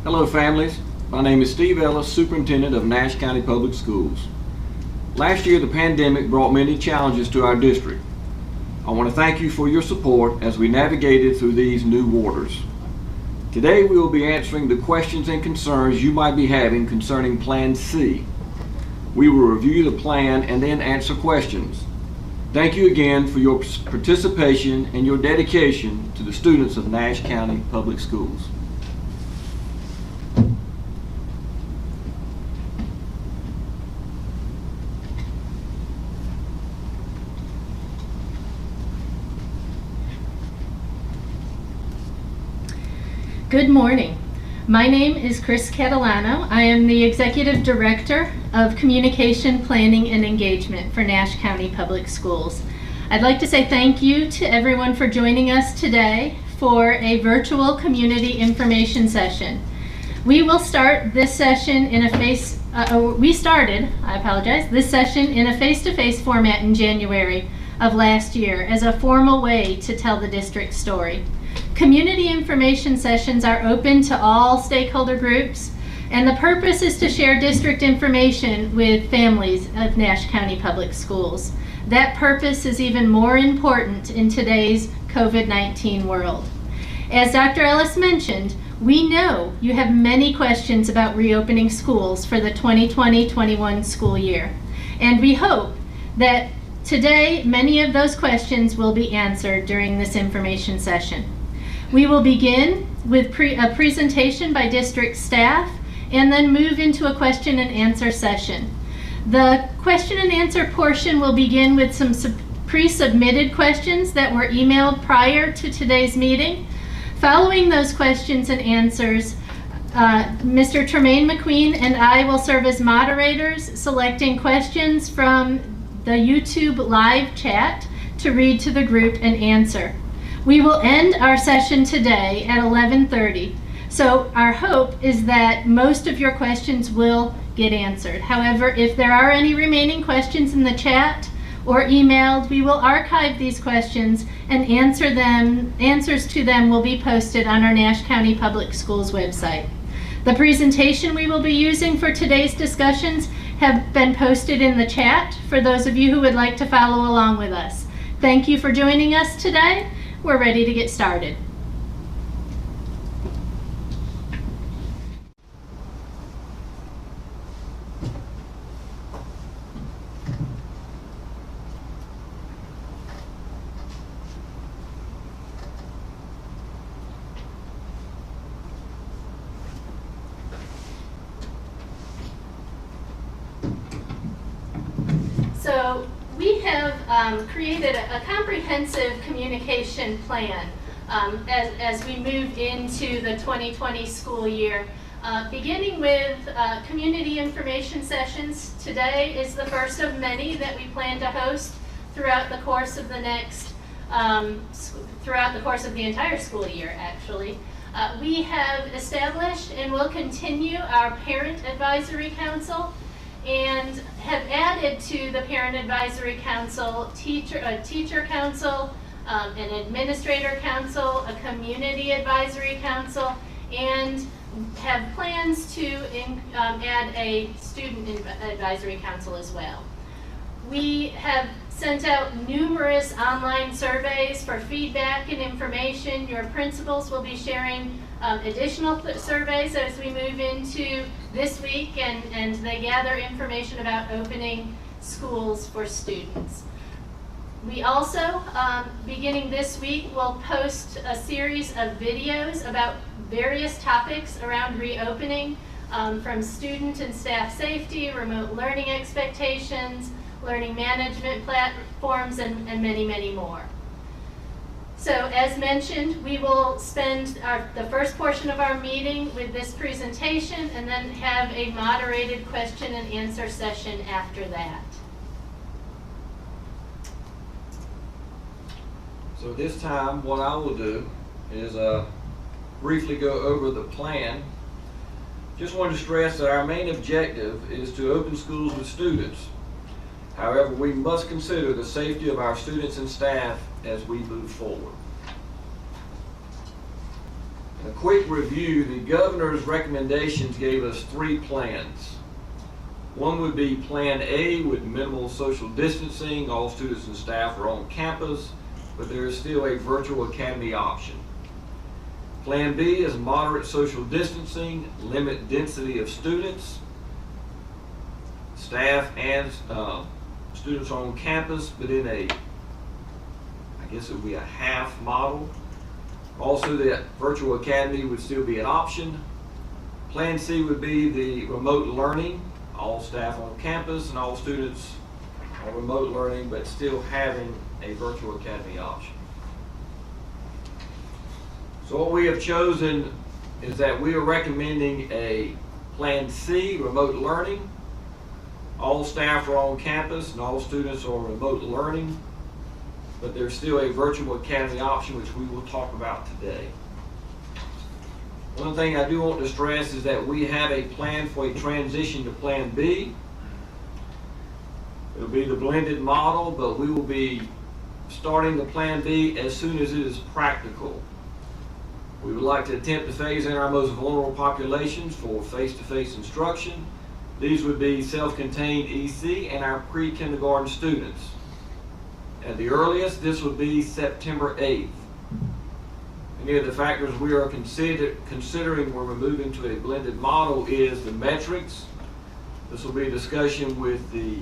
Hello families, my name is Steve Ellis, Superintendent of Nash County Public Schools. Last year the pandemic brought many challenges to our district. I want to thank you for your support as we navigated through these new waters. Today we will be answering the questions and concerns you might be having concerning Plan C. We will review the plan and then answer questions. Thank you again for your participation and your dedication to the students of Nash County Public Schools. Good morning. My name is Chris Catalano. I am the Executive Director of Communication, Planning, and Engagement for Nash County Public Schools. I'd like to say thank you to everyone for joining us today for a virtual community information session. We will start this session in this session in a face-to-face format in January of last year as a formal way to tell the district story. Community information sessions are open to all stakeholder groups, and the purpose is to share district information with families of Nash County Public Schools. That purpose is even more important in today's COVID-19 world. As Dr. Ellis mentioned, we know you have many questions about reopening schools for the 2020-21 school year, and we hope that today many of those questions will be answered during this information session. We will begin with a presentation by district staff and then move into a question and answer session. The question and answer portion will begin with some pre-submitted questions that were emailed prior to today's meeting. Following those questions and answers, Mr. Tremaine McQueen and I will serve as moderators, selecting questions from the YouTube live chat to read to the group and answer. We will end our session today at 11:30, so our hope is that most of your questions will get answered. However, if there are any remaining questions in the chat or emailed, we will archive these questions and answers to them will be posted on our Nash County Public Schools website. The presentation we will be using for today's discussions have been posted in the chat for those of you who would like to follow along with us. Thank you for joining us today. We're ready to get started. So we have created a comprehensive communication plan as we move into the 2020 school year, beginning with community information sessions. Today is the first of many that we plan to host throughout the course of the entire school year, actually. We have established and will continue our Parent Advisory Council, and have added to the Parent Advisory Council a teacher council, an administrator council, a community advisory council, and have plans to add a student advisory council as well. We have sent out numerous online surveys for feedback and information. Your principals will be sharing additional surveys as we move into this week and they gather information about opening schools for students. We also, beginning this week, will post a series of videos about various topics around reopening, from student and staff safety, remote learning expectations, learning management platforms, and many, many more. So as mentioned, we will spend the first portion of our meeting with this presentation and then have a moderated question and answer session after that. So this time what I will do is briefly go over the plan. Just want to stress that our main objective is to open schools with students. However, we must consider the safety of our students and staff as we move forward. quick review, the governor's recommendations gave us 3 plans. One would be Plan A with minimal social distancing. All students and staff are on campus, but there is still a virtual academy option. Plan B is moderate social distancing, limit density of students. Staff and students are on campus, but in I guess it would be a half model. Also, the virtual academy would still be an option. Plan C would be the remote learning, all staff on campus and all students on remote learning, but still having a virtual academy option. So what we have chosen is that we are recommending a Plan C, remote learning. All staff are on campus and all students are remote learning, but there's still a virtual academy option, which we will talk about today. One thing I do want to stress is that we have a plan for a transition to Plan B. It'll be the blended model, but we will be starting the Plan B as soon as it is practical. We would like to attempt to phase in our most vulnerable populations for face-to-face instruction. These would be self-contained EC and our pre-kindergarten students. At the earliest, this would be September 8th. Many of the factors we are considering when we're moving to a blended model is the metrics. This will be a discussion with the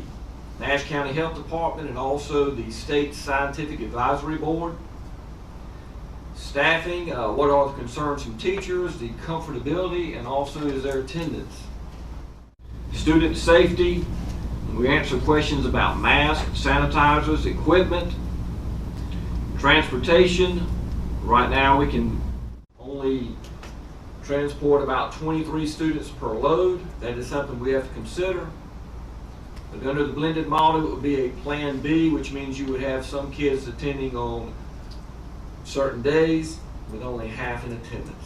Nash County Health Department and also the State Scientific Advisory Board. Staffing, what are the concerns from teachers, the comfortability, and also is their attendance. Student safety, we answer questions about masks, sanitizers, equipment. Transportation, right now we can only transport about 23 students per load. That is something we have to consider. But under the blended model, it would be a Plan B, which means you would have some kids attending on certain days with only half in attendance.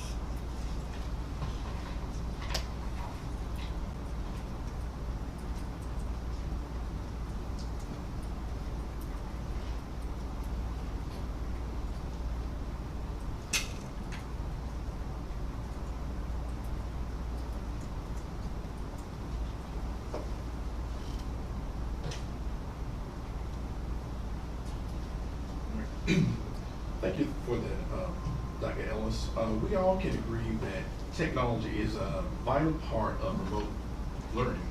Thank you for that, Dr. Ellis. We all can agree that technology is a vital part of remote learning.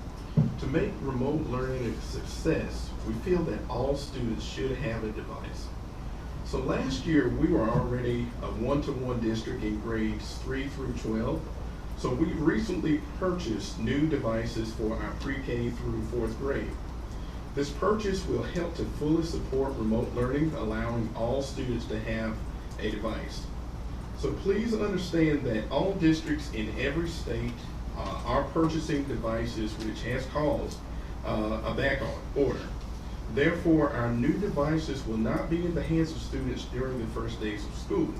To make remote learning a success, we feel that all students should have a device. So last year, we were already a one-to-one district in grades 3 through 12. So we recently purchased new devices for our pre-K through 4th grade. This purchase will help to fully support remote learning, allowing all students to have a device. So please understand that all districts in every state are purchasing devices, which has caused a back order. Therefore, our new devices will not be in the hands of students during the first days of school.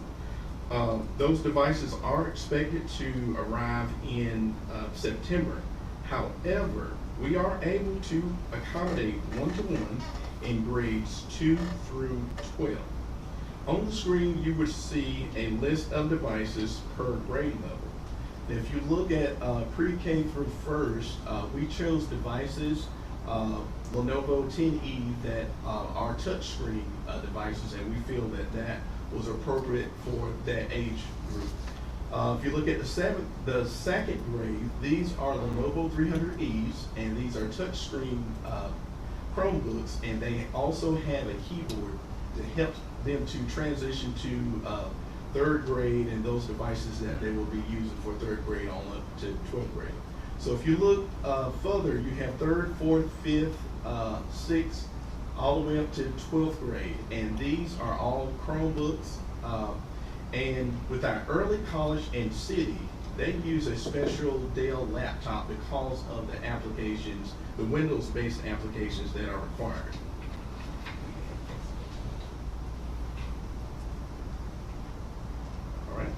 Those devices are expected to arrive in September. However, we are able to accommodate one-to-one in grades 2 through 12. On the screen, you will see a list of devices per grade level. If you look at pre-K through first, we chose devices, Lenovo 10E, that are touchscreen devices, and we feel that that was appropriate for that age group. If you look at the second grade, these are Lenovo 300Es, and these are touchscreen Chromebooks, and they also have a keyboard to help them to transition to 3rd grade and those devices that they will be using for 3rd grade on up to 12th grade. So if you look further, you have 3rd, 4th, 5th, 6th, all the way up to 12th grade, and these are all Chromebooks. And with our early college and city, they use a special Dell laptop because of the applications, the Windows-based applications that are required. All right.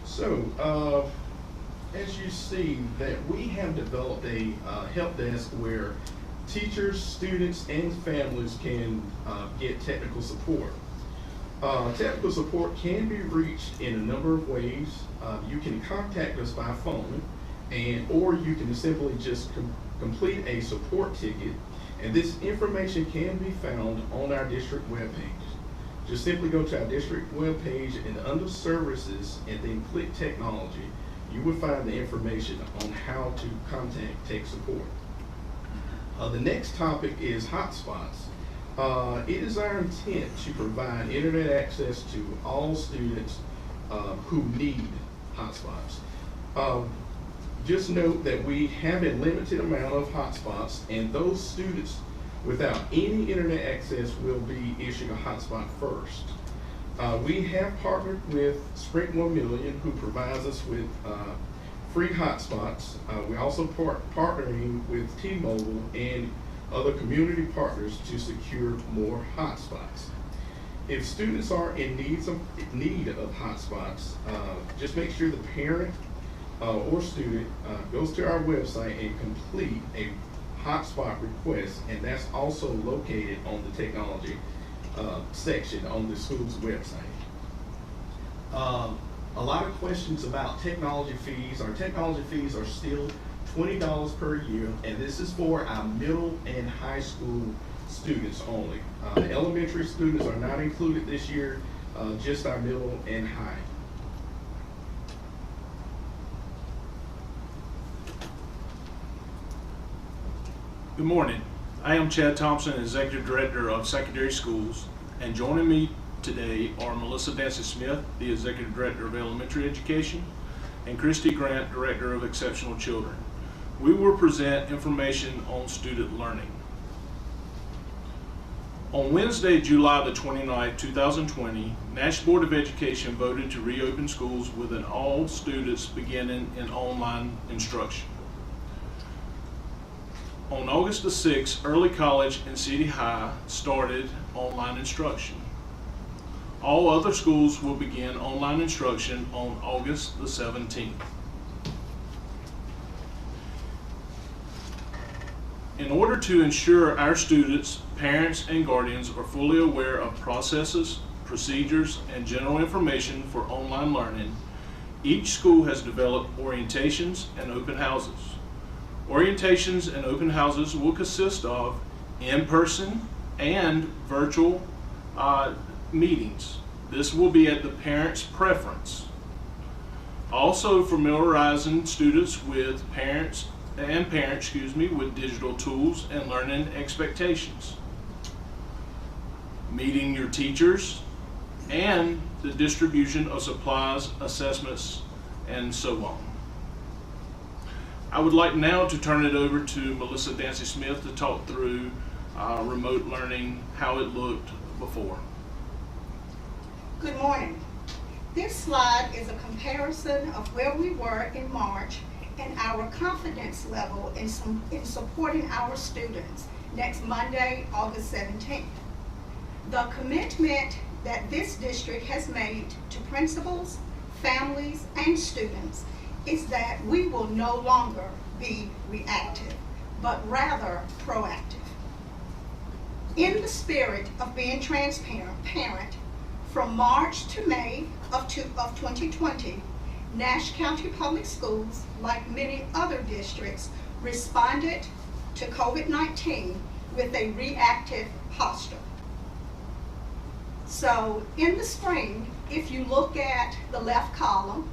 So, as you see, that we have developed a help desk where teachers, students, and families can get technical support. Technical support can be reached in a number of ways. You can contact us by phone, or you can simply just complete a support ticket, and this information can be found on our district webpage. Just simply go to our district webpage and under services and then click technology. You will find the information on how to contact tech support. The next topic is hotspots. It is our intent to provide internet access to all students who need hotspots. Just note that we have a limited amount of hotspots, and those students without any internet access will be issued a hotspot first. We have partnered with Sprint 1 Million, who provides us with free hotspots. We're also partnering with T-Mobile and other community partners to secure more hotspots. If students are in need of hotspots, just make sure the parent or student goes to our website and complete a hotspot request, and that's also located on the technology section on the school's website. A lot of questions about technology fees. Our technology fees are still $20 per year, and this is for our middle and high school students only. Elementary students are not included this year, just our middle and high. Good morning. I am Chad Thompson, Executive Director of Secondary Schools, and joining me today are Melissa Dancy-Smith, the Executive Director of Elementary Education, and Christy Grant, Director of Exceptional Children. We will present information on student learning. On Wednesday, July the 29th, 2020, Nash Board of Education voted to reopen schools with all students beginning in online instruction. On August the 6th, early college and city high started online instruction. All other schools will begin online instruction on August the 17th. In order to ensure our students, parents, and guardians are fully aware of processes, procedures, and general information for online learning, each school has developed orientations and open houses. Orientations and open houses will consist of in-person and virtual meetings. This will be at the parent's preference. Also familiarizing students with parents with digital tools and learning expectations. Meeting your teachers and the distribution of supplies, assessments, and so on. I would like now to turn it over to Melissa Dancy-Smith to talk through remote learning, how it looked before. Good morning. This slide is a comparison of where we were in March and our confidence level in supporting our students next Monday, August 17th. The commitment that this district has made to principals, families, and students is that we will no longer be reactive, but rather proactive. In the spirit of being transparent, from March to May of 2020, Nash County Public Schools, like many other districts, responded to COVID-19 with a reactive posture. So in the spring, if you look at the left column,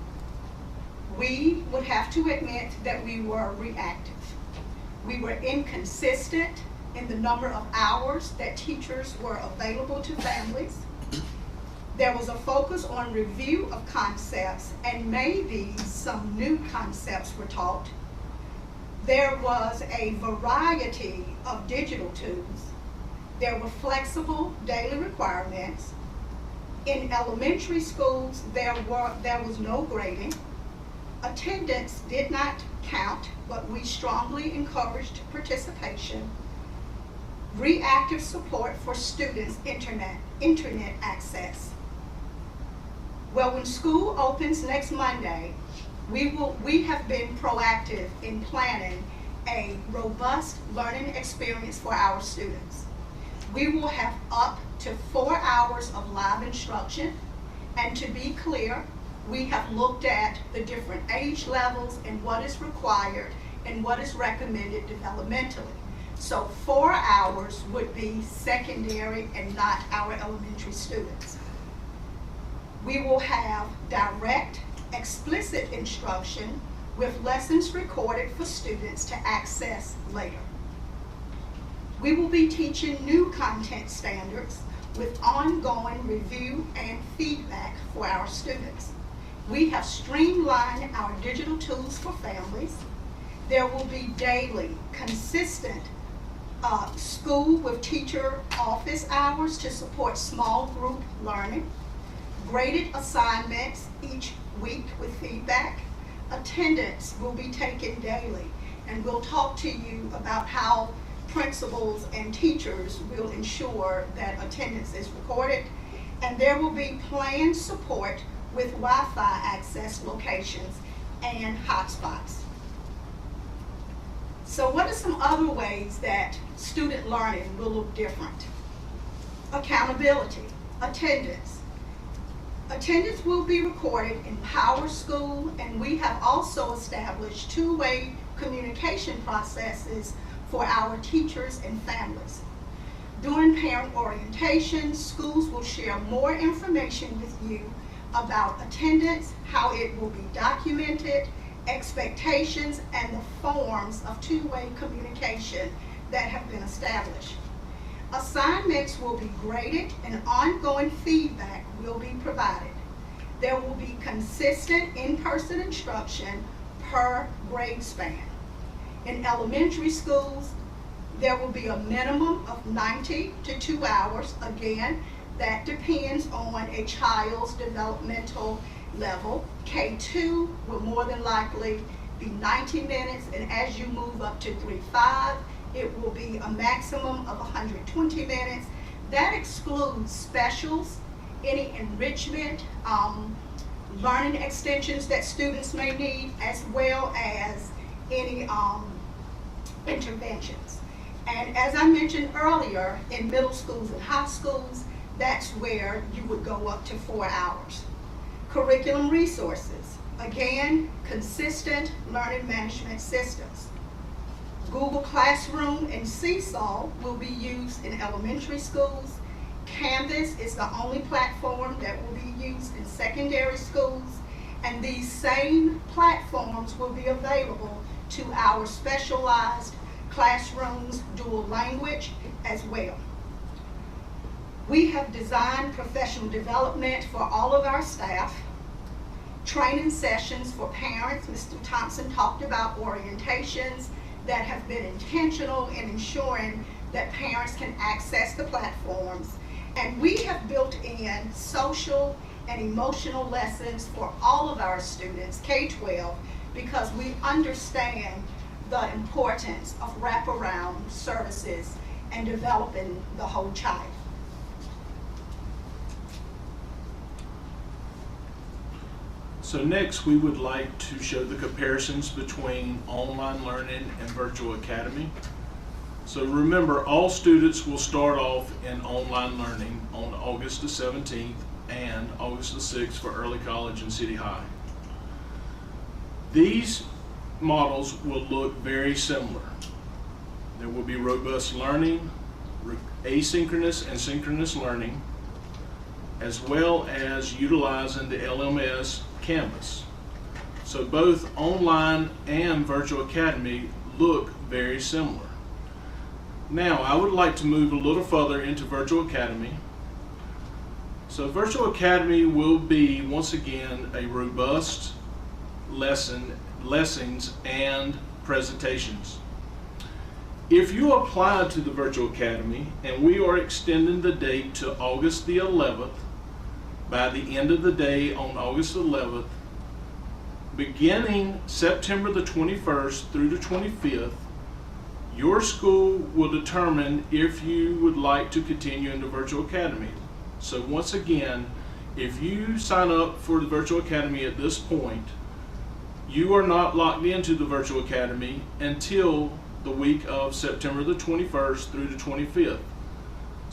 we would have to admit that we were reactive. We were inconsistent in the number of hours that teachers were available to families. There was a focus on review of concepts, and maybe some new concepts were taught. There was a variety of digital tools. There were flexible daily requirements. In elementary schools, there was no grading. Attendance did not count, but we strongly encouraged participation. Reactive support for students' internet access. Well, when school opens next Monday, we have been proactive in planning a robust learning experience for our students. We will have up to 4 hours of live instruction. And to be clear, we have looked at the different age levels and what is required and what is recommended developmentally. So 4 hours would be secondary and not our elementary students. We will have direct, explicit instruction with lessons recorded for students to access later. We will be teaching new content standards with ongoing review and feedback for our students. We have streamlined our digital tools for families. There will be daily, consistent school with teacher office hours to support small group learning, graded assignments each week with feedback. Attendance will be taken daily, and we'll talk to you about how principals and teachers will ensure that attendance is recorded. And there will be planned support with Wi-Fi access locations and hotspots. So what are some other ways that student learning will look different? Accountability, attendance. Attendance will be recorded in Power School, and we have also established two-way communication processes for our teachers and families. During parent orientation, schools will share more information with you about attendance, how it will be documented, expectations, and the forms of two-way communication that have been established. Assignments will be graded and ongoing feedback will be provided. There will be consistent in-person instruction per grade span. In elementary schools, there will be a minimum of 90 to 2 hours. Again, that depends on a child's developmental level. K2 will more than likely be 90 minutes, and as you move up to 3-5, it will be a maximum of 120 minutes. That excludes specials, any enrichment, learning extensions that students may need, as well as any interventions. And as I mentioned earlier, in middle schools and high schools, that's where you would go up to 4 hours. Curriculum resources, again, consistent learning management systems. Google Classroom and Seesaw will be used in elementary schools. Canvas is the only platform that will be used in secondary schools, and these same platforms will be available to our specialized classrooms, dual language as well. We have designed professional development for all of our staff, training sessions for parents. Mr. Thompson talked about orientations that have been intentional in ensuring that parents can access the platforms. And we have built in social and emotional lessons for all of our students, K-12, because we understand the importance of wraparound services and developing the whole child. So next, we would like to show the comparisons between online learning and virtual academy. So remember, all students will start off in online learning on August the 17th and August the 6th for early college and city high. These models will look very similar. There will be robust learning, asynchronous and synchronous learning, as well as utilizing the LMS Canvas. So both online and virtual academy look very similar. Now I would like to move a little further into virtual academy. So virtual academy will be once again a robust lessons and presentations. If you apply to the virtual academy, and we are extending the date to August the 11th, by the end of the day on August 11th, beginning September the 21st through the 25th, your school will determine if you would like to continue in the virtual academy. So once again, if you sign up for the virtual academy at this point, you are not locked into the virtual academy until the week of September the 21st through the 25th.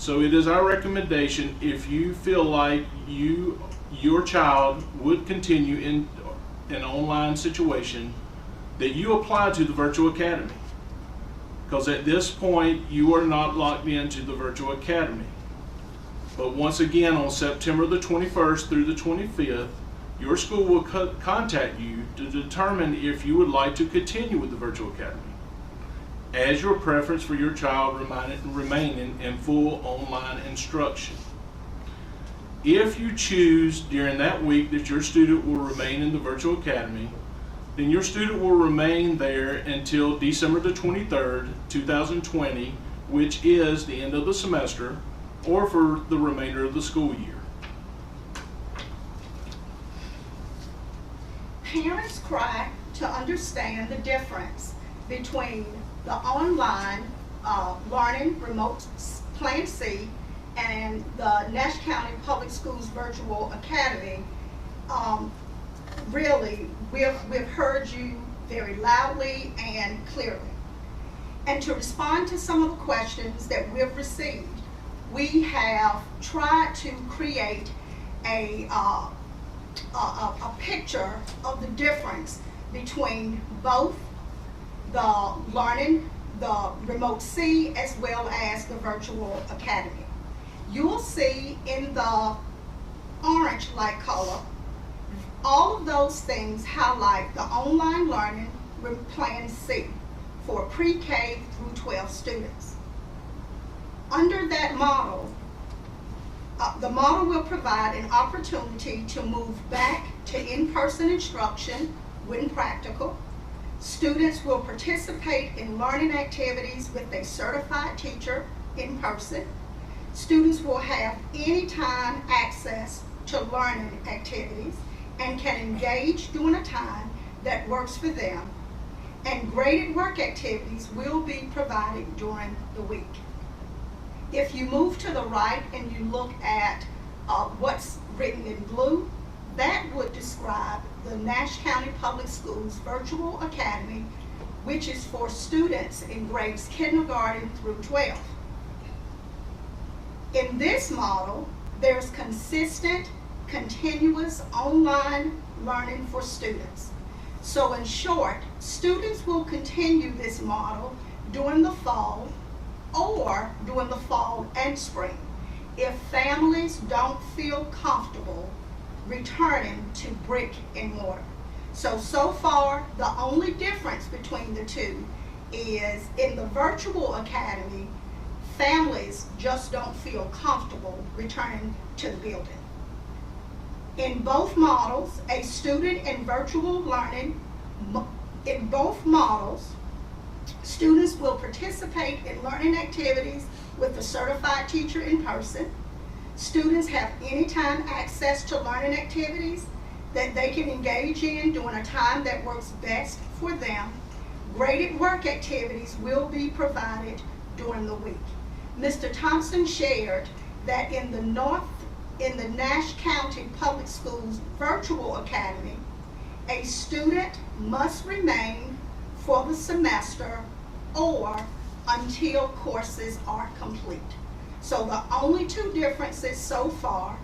So it is our recommendation, if you feel like your child would continue in an online situation, that you apply to the virtual academy. Because at this point, you are not locked into the virtual academy. But once again, on September the 21st through the 25th, your school will contact you to determine if you would like to continue with the virtual academy, as your preference for your child remaining in full online instruction. If you choose during that week that your student will remain in the virtual academy, then your student will remain there until December the 23rd, 2020, which is the end of the semester, or for the remainder of the school year. Parents cry to understand the difference between the online learning remote Plan C and the Nash County Public Schools Virtual Academy. Really, we've heard you very loudly and clearly. And to respond to some of the questions that we've received, we have tried to create a picture of the difference between both the learning, the remote C, as well as the virtual academy. You will see in the orange light color, all of those things highlight the online learning Plan C for pre-K through 12 students. Under that model, the model will provide an opportunity to move back to in-person instruction when practical. Students will participate in learning activities with a certified teacher in person. Students will have anytime access to learning activities and can engage during a time that works for them. And graded work activities will be provided during the week. If you move to the right and you look at what's written in blue, that would describe the Nash County Public Schools Virtual Academy, which is for students in grades kindergarten through 12. In this model, there's consistent, continuous online learning for students. So in short, students will continue this model during the fall or during the fall and spring if families don't feel comfortable returning to brick and mortar. So far, the only difference between the two is in the virtual academy, families just don't feel comfortable returning to the building. In both models, a student in virtual learning, in both models, students will participate in learning activities with a certified teacher in person. Students have anytime access to learning activities that they can engage in during a time that works best for them. Graded work activities will be provided during the week. Mr. Thompson shared that in the Nash County Public Schools Virtual Academy, a student must remain for the semester or until courses are complete. So the only two differences so far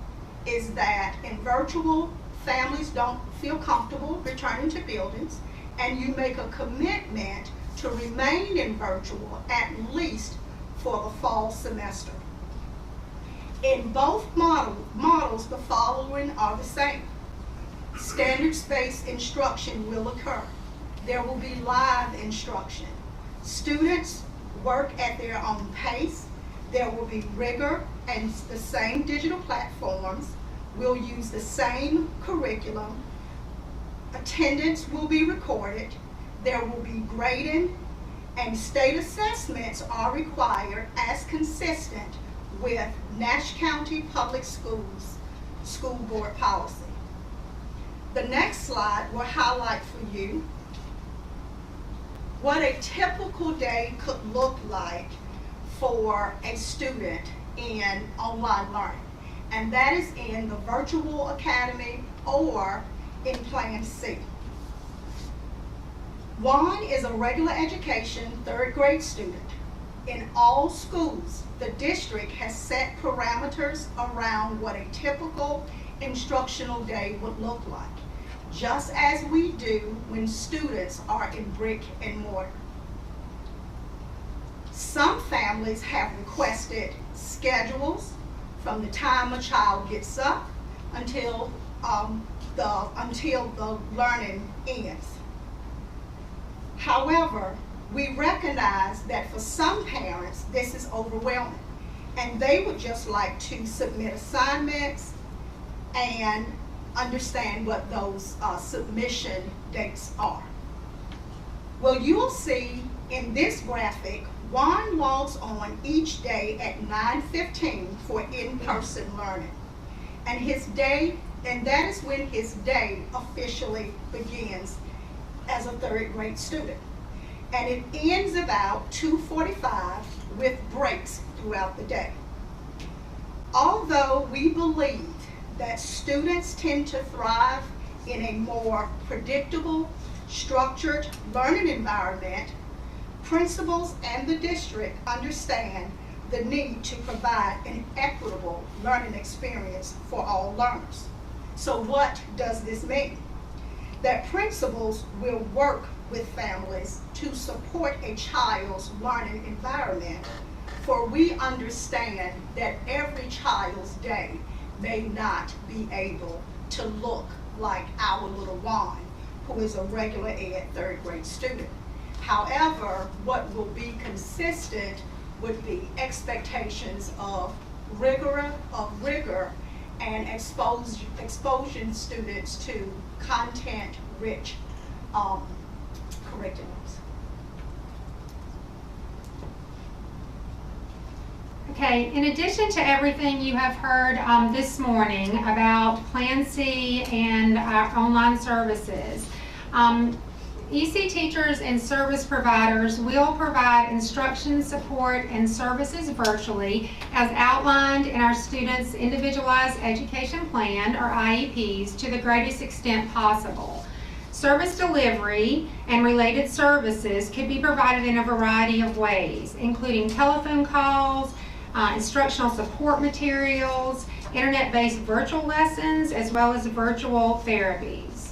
is that in virtual, families don't feel comfortable returning to buildings, and you make a commitment to remain in virtual at least for the fall semester. In both models, the following are the same. Standard space instruction will occur. There will be live instruction. Students work at their own pace. There will be rigor and the same digital platforms. We'll use the same curriculum. Attendance will be recorded. There will be grading, and state assessments are required as consistent with Nash County Public Schools School Board policy. The next slide will highlight for you what a typical day could look like for a student in online learning, and that is in the virtual academy or in Plan C. Juan is a regular education third grade student. In all schools, the district has set parameters around what a typical instructional day would look like, just as we do when students are in brick and mortar. Some families have requested schedules from the time a child gets up until the learning ends. However, we recognize that for some parents this is overwhelming, and they would just like to submit assignments and understand what those submission dates are. Well, you'll see in this graphic, Juan logs on each day at 9:15 for in-person learning, and that is when his day officially begins as a third grade student. And it ends about 2:45 with breaks throughout the day. Although we believe that students tend to thrive in a more predictable, structured learning environment, principals and the district understand the need to provide an equitable learning experience for all learners. So what does this mean? That principals will work with families to support a child's learning environment, for we understand that every child's day may not be able to look like our little Juan, who is a regular ed third grade student. However, what will be consistent would be expectations of rigor and exposing students to content-rich curriculums. Okay, in addition to everything you have heard this morning about Plan C and our online services, EC teachers and service providers will provide instruction, support, and services virtually as outlined in our students' Individualized Education Plan, or IEPs, to the greatest extent possible. Service delivery and related services could be provided in a variety of ways, including telephone calls, instructional support materials, internet-based virtual lessons, as well as virtual therapies.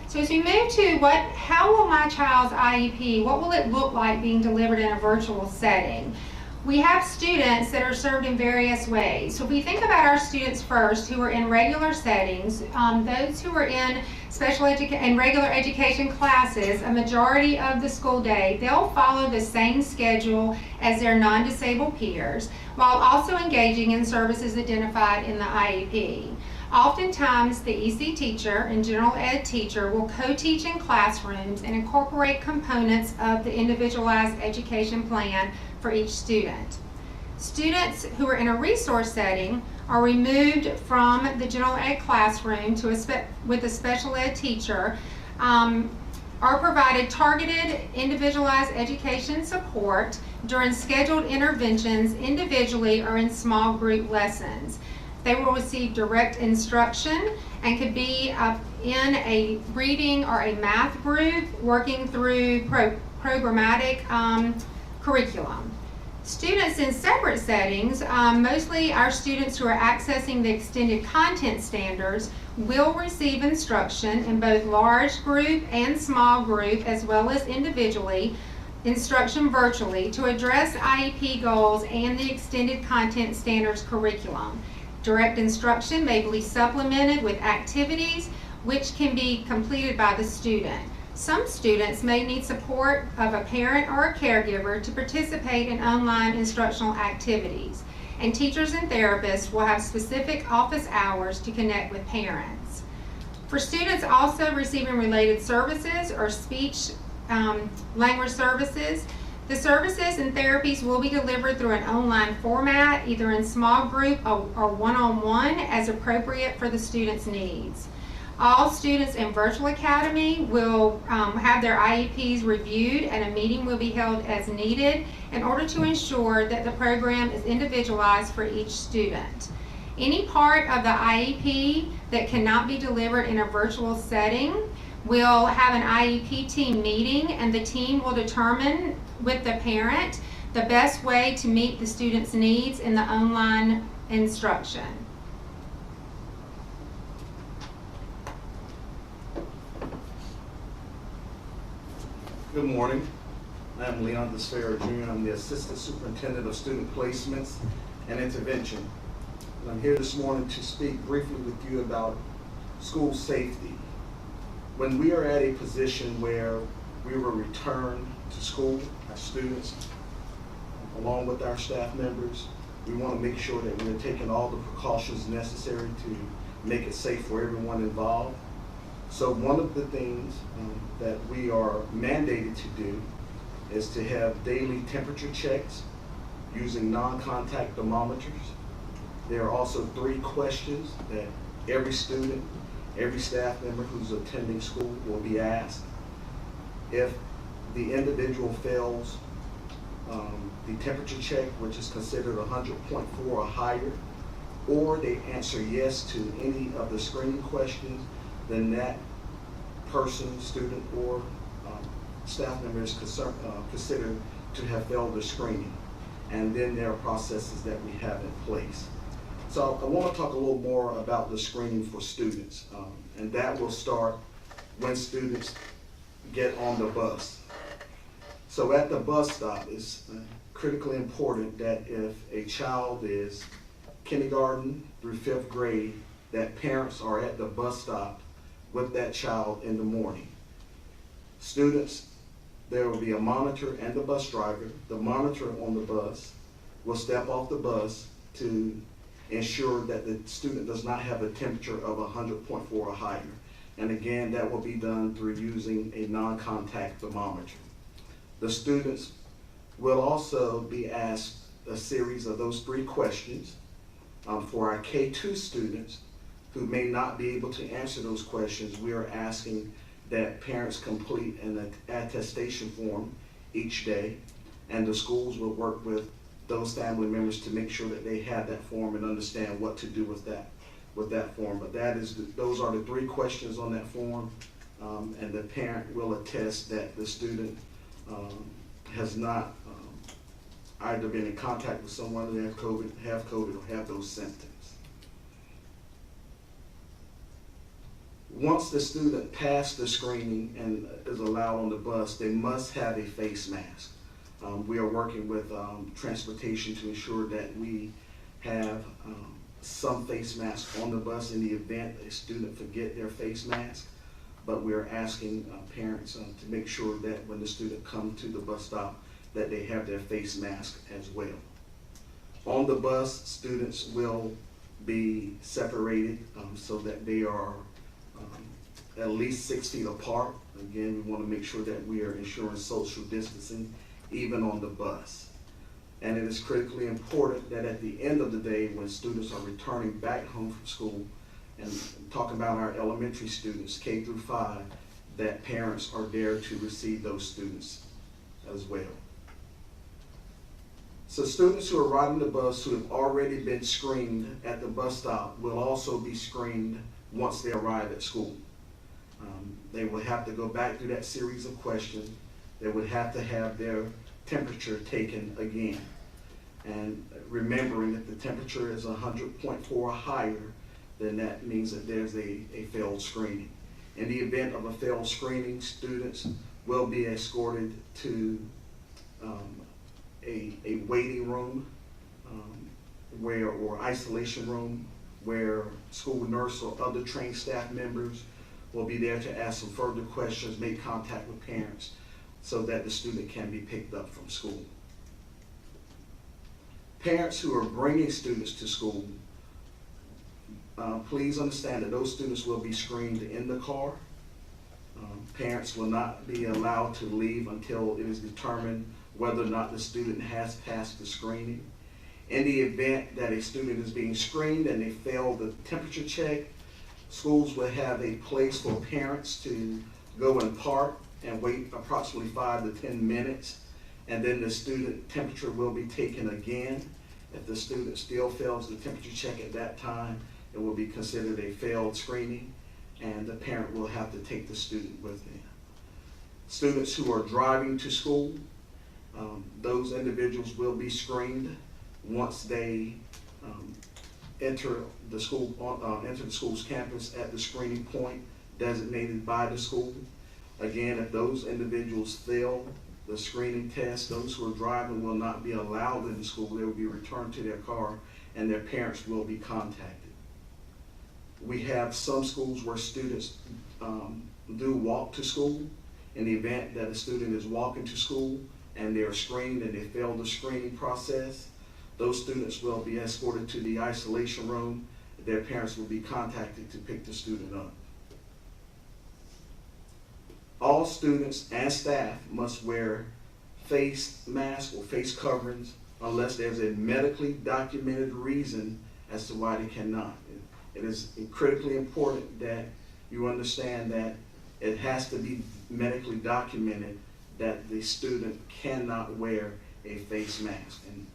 So as we move to how will my child's IEP, what will it look like being delivered in a virtual setting? We have students that are served in various ways. So if we think about our students first who are in regular settings, those who are in special education and regular education classes, a majority of the school day, they'll follow the same schedule as their non-disabled peers, while also engaging in services identified in the IEP. Oftentimes, the EC teacher and general ed teacher will co-teach in classrooms and incorporate components of the Individualized Education Plan for each student. Students who are in a resource setting are removed from the general ed classroom with a special ed teacher, are provided targeted individualized education support during scheduled interventions individually or in small group lessons. They will receive direct instruction and could be in a reading or a math group working through programmatic curriculum. Students in separate settings, mostly our students who are accessing the extended content standards, will receive instruction in both large group and small group, as well as individually, instruction virtually to address IEP goals and the extended content standards curriculum. Direct instruction may be supplemented with activities which can be completed by the student. Some students may need support of a parent or a caregiver to participate in online instructional activities, and teachers and therapists will have specific office hours to connect with parents. For students also receiving related services or speech language services, the services and therapies will be delivered through an online format, either in small group or one-on-one, as appropriate for the student's needs. All students in Virtual Academy will have their IEPs reviewed, and a meeting will be held as needed in order to ensure that the program is individualized for each student. Any part of the IEP that cannot be delivered in a virtual setting will have an IEP team meeting, and the team will determine with the parent the best way to meet the students' needs in the online instruction. Good morning. I'm Leon Desfair Jr. I'm the Assistant Superintendent of Student Placements and Intervention. And I'm here this morning to speak briefly with you about school safety. When we are at a position where we will return to school, our students, along with our staff members, we want to make sure that we're taking all the precautions necessary to make it safe for everyone involved. So one of the things that we are mandated to do is to have daily temperature checks using non-contact thermometers. There are also 3 questions that every student, every staff member who's attending school will be asked. If the individual fails the temperature check, which is considered 100.4 or higher, or they answer yes to any of the screening questions, then that person, student, or staff member is considered to have failed the screening. And then there are processes that we have in place. So I want to talk a little more about the screening for students, and that will start when students get on the bus. So at the bus stop, it's critically important that if a child is kindergarten through 5th grade, that parents are at the bus stop with that child in the morning. Students, there will be a monitor and the bus driver. The monitor on the bus will step off the bus to ensure that the student does not have a temperature of 100.4 or higher. And again, that will be done through using a non-contact thermometer. The students will also be asked a series of those 3 questions. For our K2 students who may not be able to answer those questions, we are asking that parents complete an attestation form each day, and the schools will work with those family members to make sure that they have that form and understand what to do with that form. But those are the 3 questions on that form, and the parent will attest that the student has not either been in contact with someone that have COVID, or have those symptoms. Once the student passed the screening and is allowed on the bus, they must have a face mask. We are working with transportation to ensure that we have some face masks on the bus in the event a student forget their face mask. But we are asking parents to make sure that when the student comes to the bus stop, that they have their face mask as well. On the bus, students will be separated so that they are at least 6 feet apart. Again, we want to make sure that we are ensuring social distancing even on the bus. And it is critically important that at the end of the day, when students are returning back home from school, and talking about our elementary students, K through 5, that parents are there to receive those students as well. So students who are riding the bus who have already been screened at the bus stop will also be screened once they arrive at school. They will have to go back through that series of questions. They would have to have their temperature taken again. And remembering that the temperature is 100.4 or higher, then that means that there's a failed screening. In the event of a failed screening, students will be escorted to a waiting room or isolation room where school nurse or other trained staff members will be there to ask some further questions, make contact with parents so that the student can be picked up from school. Parents who are bringing students to school, please understand that those students will be screened in the car. Parents will not be allowed to leave until it is determined whether or not the student has passed the screening. In the event that a student is being screened and they fail the temperature check, schools will have a place for parents to go and park and wait approximately 5 to 10 minutes, and then the student temperature will be taken again. If the student still fails the temperature check at that time, it will be considered a failed screening, and the parent will have to take the student with them. Students who are driving to school, Those individuals will be screened once they enter the school's campus at the screening point designated by the school. Again, if those individuals fail the screening test, those who are driving will not be allowed in the school. They will be returned to their car and their parents will be contacted. We have some schools where students do walk to school. In the event that a student is walking to school and they're screened and they fail the screening process, those students will be escorted to the isolation room. Their parents will be contacted to pick the student up. All students and staff must wear face masks or face coverings unless there's a medically documented reason as to why they cannot. It is critically important that you understand that it has to be medically documented that the student cannot wear a face mask. And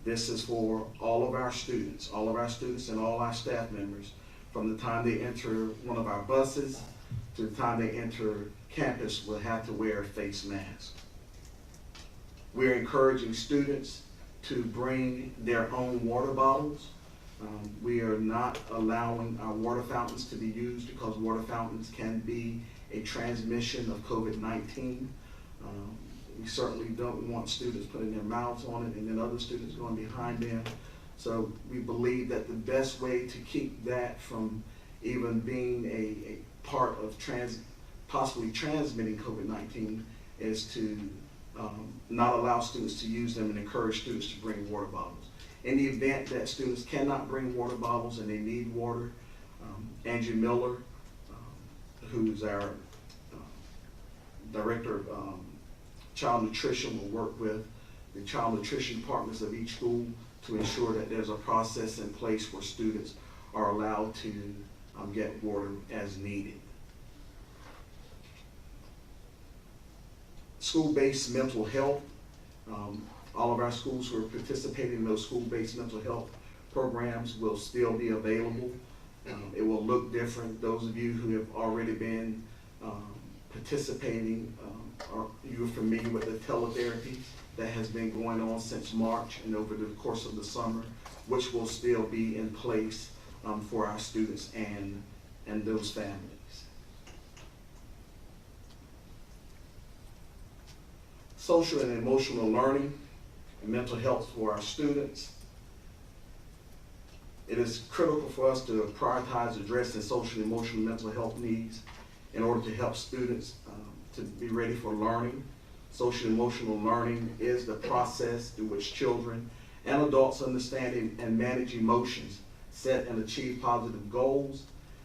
this is for all of our students and all our staff members, from the time they enter one of our buses to the time they enter campus will have to wear a face mask. We're encouraging students to bring their own water bottles. We are not allowing our water fountains to be used because water fountains can be a transmission of COVID-19. We certainly don't want students putting their mouths on it and then other students going behind them. So we believe that the best way to keep that from even being a part of possibly transmitting COVID-19 is to not allow students to use them and encourage students to bring water bottles. In the event that students cannot bring water bottles and they need water, Angie Miller, who's our Director of Child Nutrition, will work with the child nutrition departments of each school to ensure that there's a process in place where students are allowed to get water as needed. School-based mental health. All of our schools who are participating in those school-based mental health programs will still be available. It will look different. Those of you who have already been participating, you're familiar with the teletherapy that has been going on since March and over the course of the summer, which will still be in place for our students and those families. Social and emotional learning and mental health for our students. It is critical for us to prioritize addressing social and emotional mental health needs in order to help students to be ready for learning. Social and emotional learning is the process through which children and adults understand and manage emotions, set and achieve positive goals,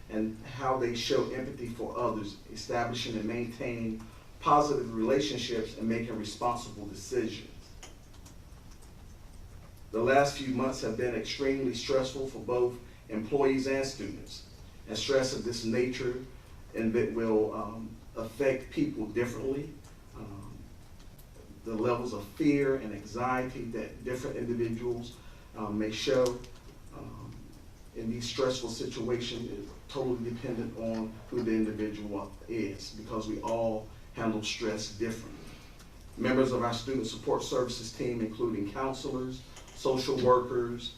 and how they show empathy for others, establishing and maintaining positive relationships and making responsible decisions. The last few months have been extremely stressful for both employees and students, and stress of this nature and it will affect people differently. The levels of fear and anxiety that different individuals may show in these stressful situations is totally dependent on who the individual is, because we all handle stress differently. Members of our student support services team, including counselors, social workers,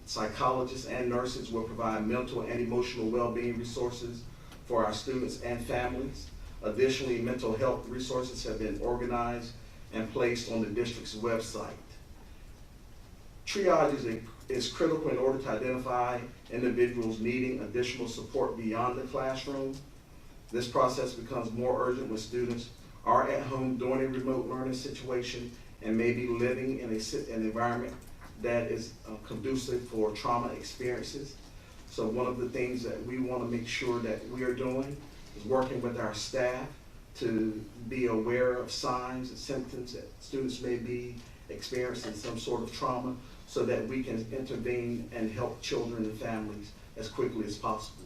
psychologists, and nurses, will provide mental and emotional well-being resources for our students and families. Additionally, mental health resources have been organized and placed on the district's website. Triage is critical in order to identify individuals needing additional support beyond the classroom. This process becomes more urgent when students are at home during a remote learning situation and may be living in an environment that is conducive for trauma experiences. So one of the things that we want to make sure that we are doing is working with our staff to be aware of signs and symptoms that students may be experiencing some sort of trauma, so that we can intervene and help children and families as quickly as possible.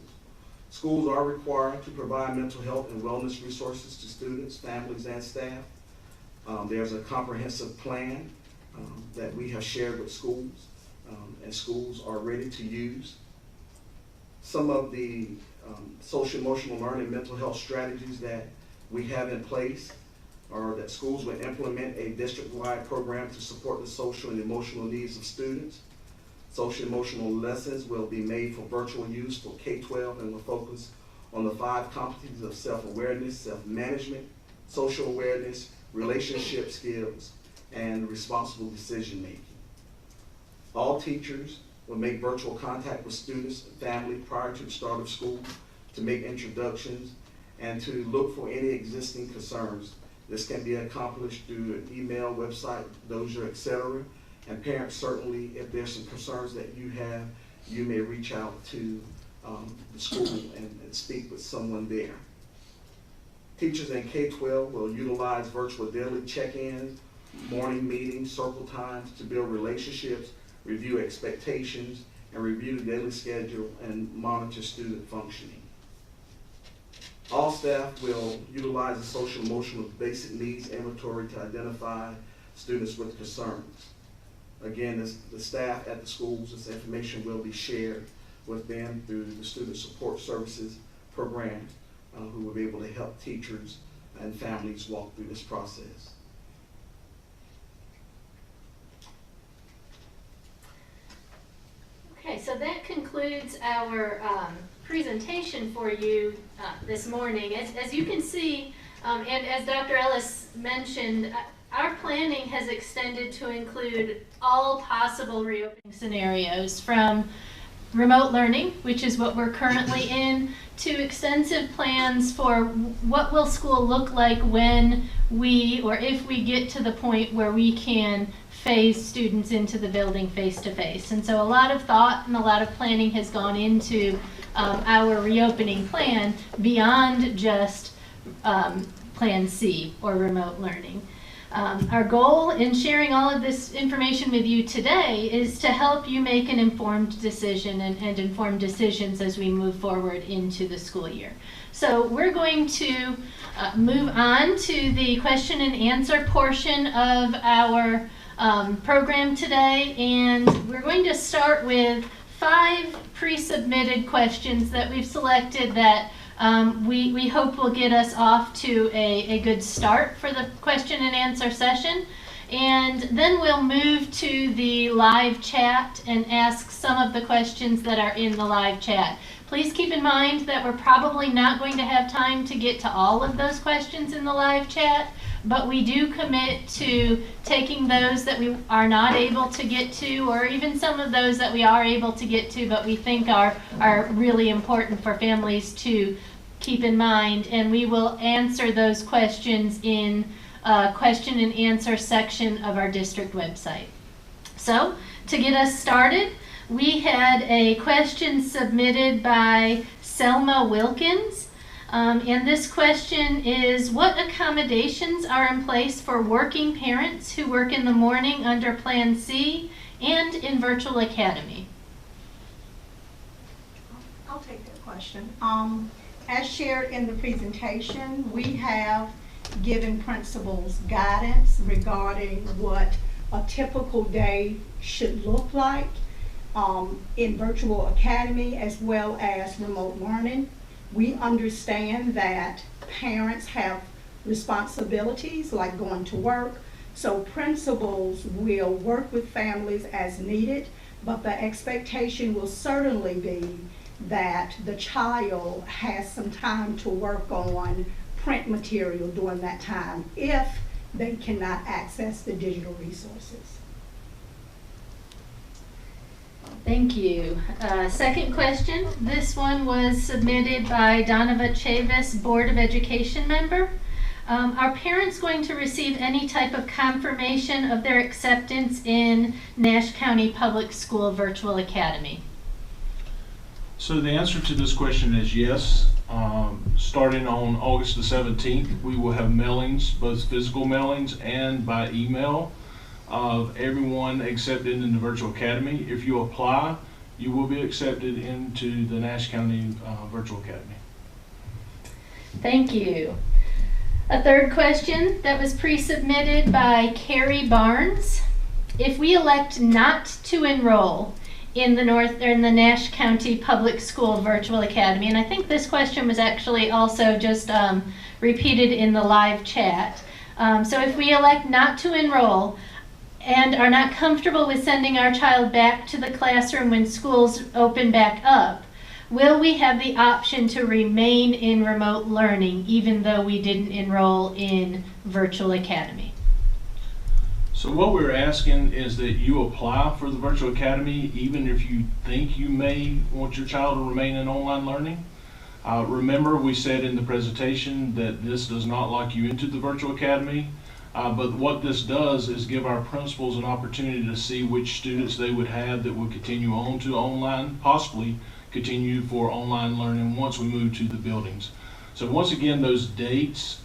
Schools are required to provide mental health and wellness resources to students, families, and staff. There's a comprehensive plan that we have shared with schools, and schools are ready to use. Some of the social emotional learning mental health strategies that we have in place are that schools will implement a district-wide program to support the social and emotional needs of students. Social emotional lessons will be made for virtual use for K-12 and will focus on the 5 competencies of self-awareness, self-management, social awareness, relationship skills, and responsible decision-making. All teachers will make virtual contact with students and family prior to the start of school to make introductions and to look for any existing concerns. This can be accomplished through an email, website, dossier, etc. And parents, certainly, if there's some concerns that you have, you may reach out to the school and speak with someone there. Teachers in K-12 will utilize virtual daily check-ins, morning meetings, circle times to build relationships, review expectations, and review the daily schedule and monitor student functioning. All staff will utilize a social emotional basic needs inventory to identify students with concerns. Again, the staff at the schools, this information will be shared with them through the Student Support Services program, who will be able to help teachers and families walk through this process. Okay, so that concludes our presentation for you this morning. As you can see, and as Dr. Ellis mentioned, our planning has extended to include all possible reopening scenarios, from remote learning, which is what we're currently in, to extensive plans for what will school look like when we, or if we get to the point where we can phase students into the building face-to-face. And so a lot of thought and a lot of planning has gone into our reopening plan beyond just Plan C, or remote learning. Our goal in sharing all of this information with you today is to help you make an informed decision and informed decisions as we move forward into the school year. So we're going to move on to the question and answer portion of our program today, and we're going to start with 5 pre-submitted questions that we've selected that we hope will get us off to a good start for the question and answer session. And then we'll move to the live chat and ask some of the questions that are in the live chat. Please keep in mind that we're probably not going to have time to get to all of those questions in the live chat, but we do commit to taking those that we are not able to get to, or even some of those that we are able to get to but we think are really important for families to keep in mind, and we will answer those questions in question and answer section of our district website. So to get us started, we had a question submitted by Selma Wilkins. And this question is, what accommodations are in place for working parents who work in the morning under Plan C and in Virtual Academy? I'll take that question. As shared in the presentation, we have given principals guidance regarding what a typical day should look like in Virtual Academy as well as remote learning. We understand that parents have responsibilities like going to work, so principals will work with families as needed, but the expectation will certainly be that the child has some time to work on print material during that time if they cannot access the digital resources. Thank you. Second question. This one was submitted by Donovan Chavis, Board of Education member. Are parents going to receive any type of confirmation of their acceptance in Nash County Public School Virtual Academy? So the answer to this question is yes. Starting on August the 17th, we will have mailings, both physical mailings and by email, of everyone accepted in the Virtual Academy. If you apply, you will be accepted into the Nash County Virtual Academy. Thank you. A third question that was pre-submitted by Carrie Barnes. If we elect not to enroll in the Nash County Public School Virtual Academy, and I think this question was actually also just repeated in the live chat. So if we elect not to enroll and are not comfortable with sending our child back to the classroom when schools open back up, will we have the option to remain in remote learning even though we didn't enroll in Virtual Academy? So what we're asking is that you apply for the Virtual Academy even if you think you may want your child to remain in online learning. Remember, we said in the presentation that this does not lock you into the Virtual Academy, but what this does is give our principals an opportunity to see which students they would have that would continue on to online, possibly continue for online learning once we move to the buildings. So once again, those dates,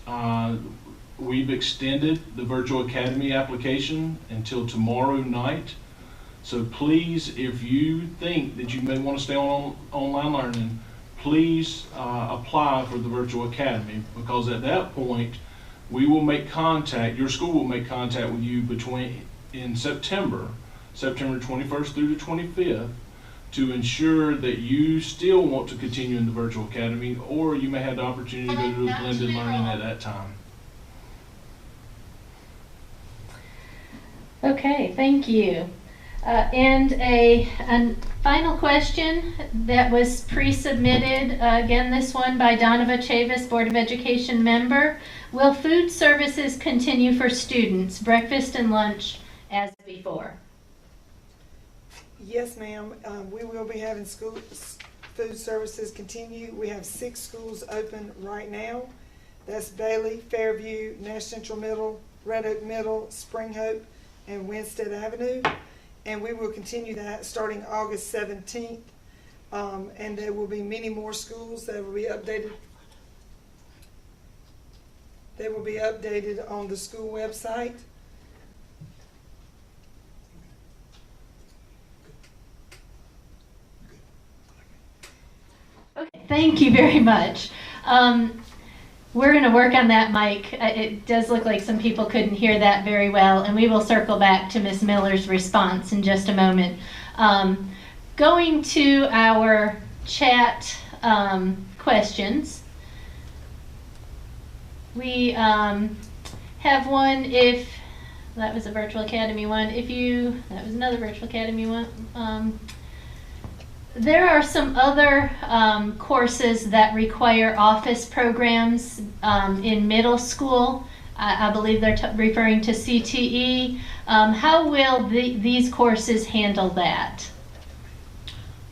we've extended the Virtual Academy application until tomorrow night. So please, if you think that you may want to stay on online learning, please apply for the Virtual Academy, because at that point we will make contact, your school will make contact with you in September 21st through the 25th, to ensure that you still want to continue in the Virtual Academy, or you may have the opportunity to go to a blended learning at that time. Okay, thank you. And a final question that was pre-submitted, again this one by Donovan Chavis, Board of Education member. Will food services continue for students, breakfast and lunch as before? Yes, ma'am. We will be having food services continue. We have 6 schools open right now. That's Bailey, Fairview, Nash Central Middle, Red Oak Middle, Spring Hope, and Winstead Avenue. And we will continue that starting August 17th. And there will be many more schools that will be updated. They will be updated on the school website. Okay, thank you very much. We're going to work on that mic. It does look like some people couldn't hear that very well, and we will circle back to Ms. Miller's response in just a moment. Going to our chat questions. We have one, if that was a Virtual Academy one. That was another Virtual Academy one. There are some other courses that require office programs in middle school. I believe they're referring to CTE. How will these courses handle that?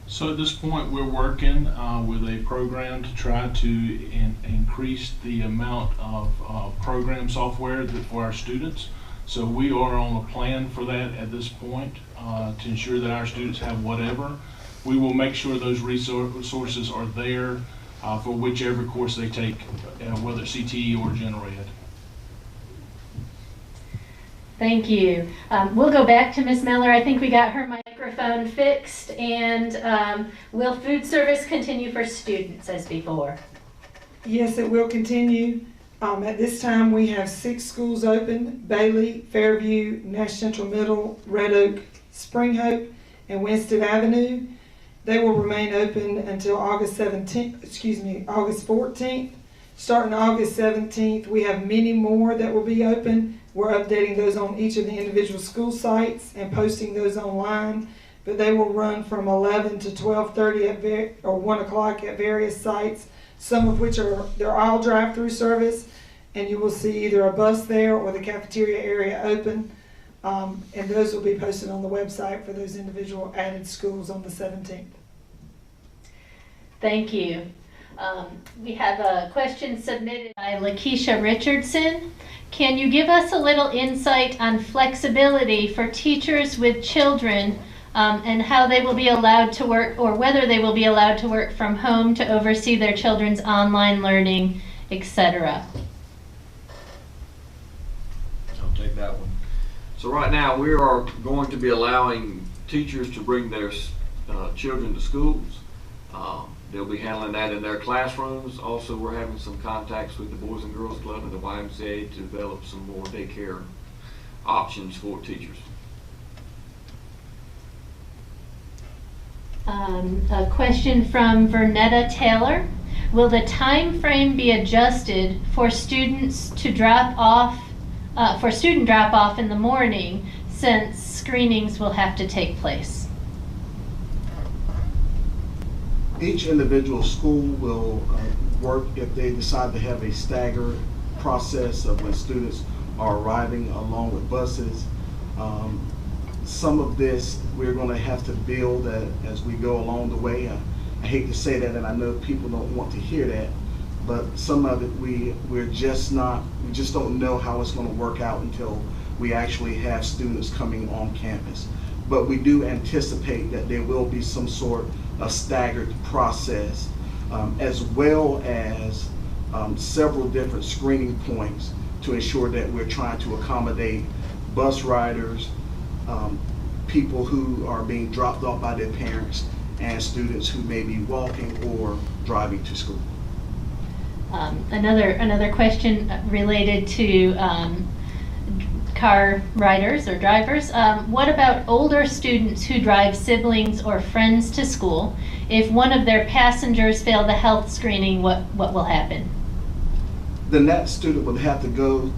So at this point, we're working with a program to try to increase the amount of program software for our students. So we are on a plan for that at this point to ensure that our students have whatever. We will make sure those resources are there for whichever course they take, whether it's CTE or General Ed. Thank you. We'll go back to Ms. Miller. I think we got her microphone fixed. And will food service continue for students as before? Yes, it will continue. At this time, we have 6 schools open: Bailey, Fairview, Nash Central Middle, Red Oak, Spring Hope, and Winstead Avenue. They will remain open until August 14th. Starting August 17th, we have many more that will be open. We're updating those on each of the individual school sites and posting those online. But they will run from 11 to 12:30 or 1 o'clock at various sites, some of which they're all drive-through service, and you will see either a bus there or the cafeteria area open. And those will be posted on the website for those individual added schools on the 17th. Thank you. We have a question submitted by Lakeisha Richardson. Can you give us a little insight on flexibility for teachers with children and how they will be allowed to work, or whether they will be allowed to work from home to oversee their children's online learning, etc.? I'll take that one. So right now we are going to be allowing teachers to bring their children to schools. They'll be handling that in their classrooms. Also, we're having some contacts with the Boys and Girls Club and the YMCA to develop some more daycare options for teachers. A question from Vernetta Taylor. Will the time frame be adjusted for students to drop off for student drop-off in the morning, since screenings will have to take place? Each individual school will work if they decide to have a staggered process of when students are arriving along with buses. Some of this we're going to have to build as we go along the way. I hate to say that, and I know people don't want to hear that, but some of it we just don't know how it's going to work out until we actually have students coming on campus. But we do anticipate that there will be some sort of staggered process, as well as several different screening points to ensure that we're trying to accommodate bus riders, people who are being dropped off by their parents, and students who may be walking or driving to school. Another question related to car riders or drivers. What about older students who drive siblings or friends to school? If one of their passengers fail the health screening, what will happen? Then that student would have to go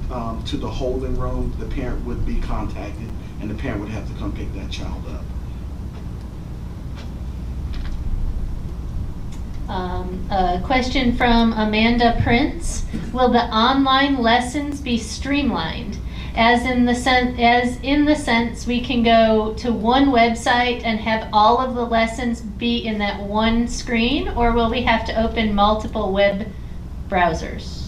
to the holding room. The parent would be contacted, and the parent would have to come pick that child up. A question from Amanda Prince. Will the online lessons be streamlined? As in the sense we can go to one website and have all of the lessons be in that one screen, or will we have to open multiple web browsers?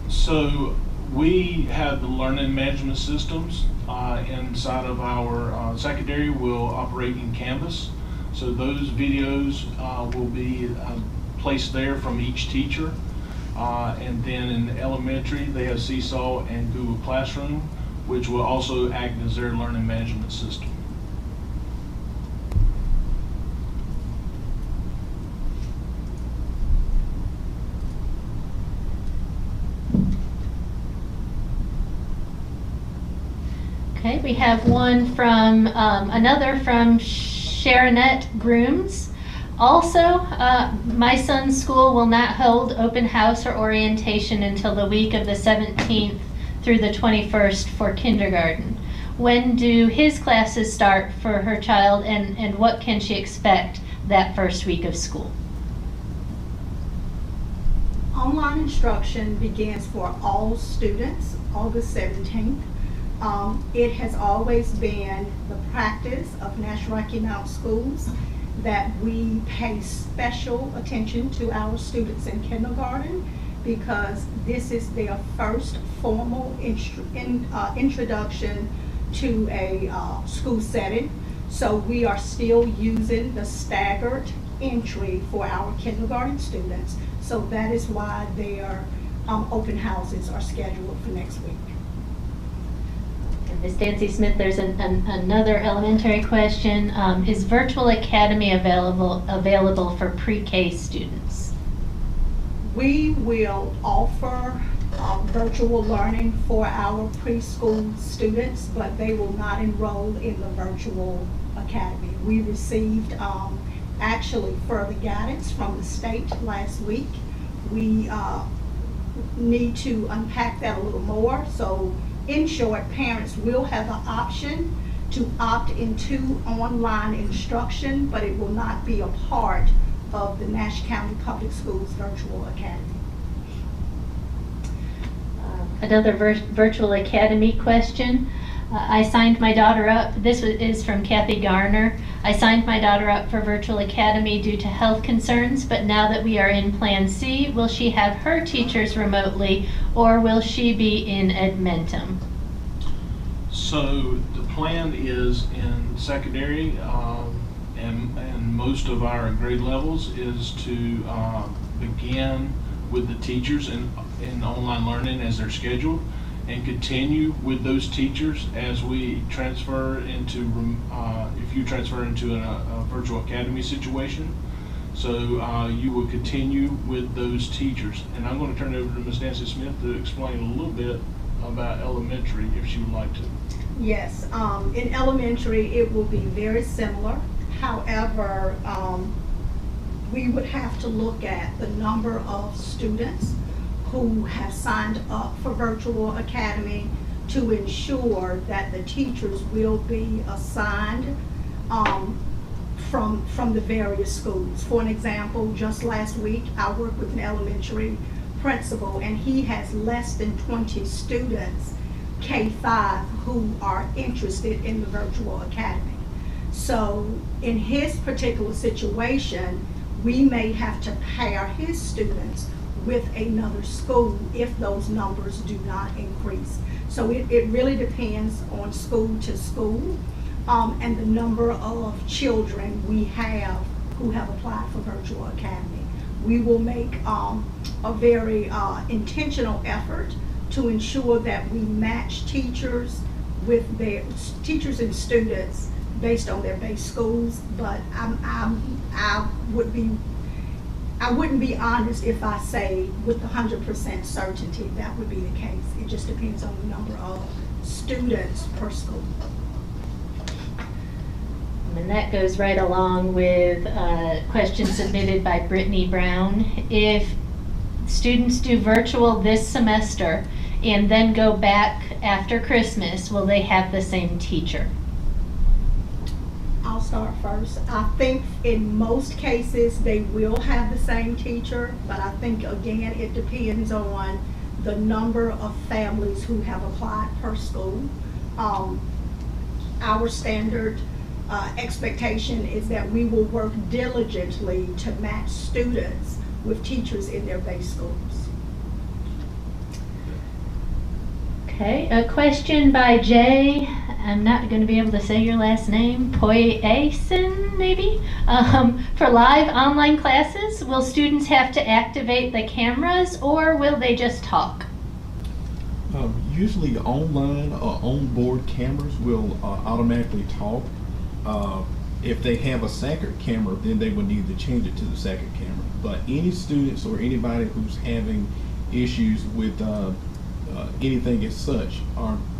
So we have the learning management systems inside of our secondary will operate in Canvas. So those videos will be placed there from each teacher. And then in elementary, they have Seesaw and Google Classroom, which will also act as their learning management system. Okay, we have one from, another from Sharonette Grooms. Also, my son's school will not hold open house or orientation until the week of the 17th through the 21st for kindergarten. When do his classes start for her child, and what can she expect that first week of school? Online instruction begins for all students August 17th. It has always been the practice of Nash Rocky Mount Schools that we pay special attention to our students in kindergarten, because this is their first formal introduction to a school setting. So we are still using the staggered entry for our kindergarten students. So that is why their open houses are scheduled for next week. Ms. Dancy Smith, there's another elementary question. Is Virtual Academy available for pre-K students? We will offer virtual learning for our preschool students, but they will not enroll in the Virtual Academy. We received actually further guidance from the state last week. We need to unpack that a little more. So in short, parents will have the option to opt into online instruction, but it will not be a part of the Nash County Public Schools Virtual Academy. Another Virtual Academy question. I signed my daughter up. This is from Kathy Garner. I signed my daughter up for Virtual Academy due to health concerns, but now that we are in Plan C, will she have her teachers remotely, or will she be in Edmentum? So the plan is in secondary and most of our grade levels is to begin with the teachers in online learning as they're scheduled, and continue with those teachers as we transfer into, if you transfer into a virtual academy situation. So you will continue with those teachers. And I'm going to turn it over to Ms. Nancy Smith to explain a little bit about elementary, if she would like to. Yes, in elementary it will be very similar. However, we would have to look at the number of students who have signed up for Virtual Academy to ensure that the teachers will be assigned from the various schools. For an example, just last week, I worked with an elementary principal, and he has less than 20 students, K-5, who are interested in the Virtual Academy. So in his particular situation, we may have to pair his students with another school if those numbers do not increase. So it really depends on school to school, and the number of children we have who have applied for Virtual Academy. We will make a very intentional effort to ensure that we match teachers with their teachers and students based on their base schools, but I wouldn't be honest if I say with 100% certainty that would be the case. It just depends on the number of students per school. And that goes right along with a question submitted by Brittany Brown. If students do virtual this semester and then go back after Christmas, will they have the same teacher? I'll start first. I think in most cases they will have the same teacher, but I think again it depends on the number of families who have applied per school. Our standard expectation is that we will work diligently to match students with teachers in their base schools. Okay, a question by Jay. I'm not going to be able to say your last name. Poyasin, maybe? For live online classes, will students have to activate the cameras or will they just talk? Usually online onboard cameras will automatically talk. If they have a second camera, then they would need to change it to the second camera. But any students or anybody who's having issues with anything as such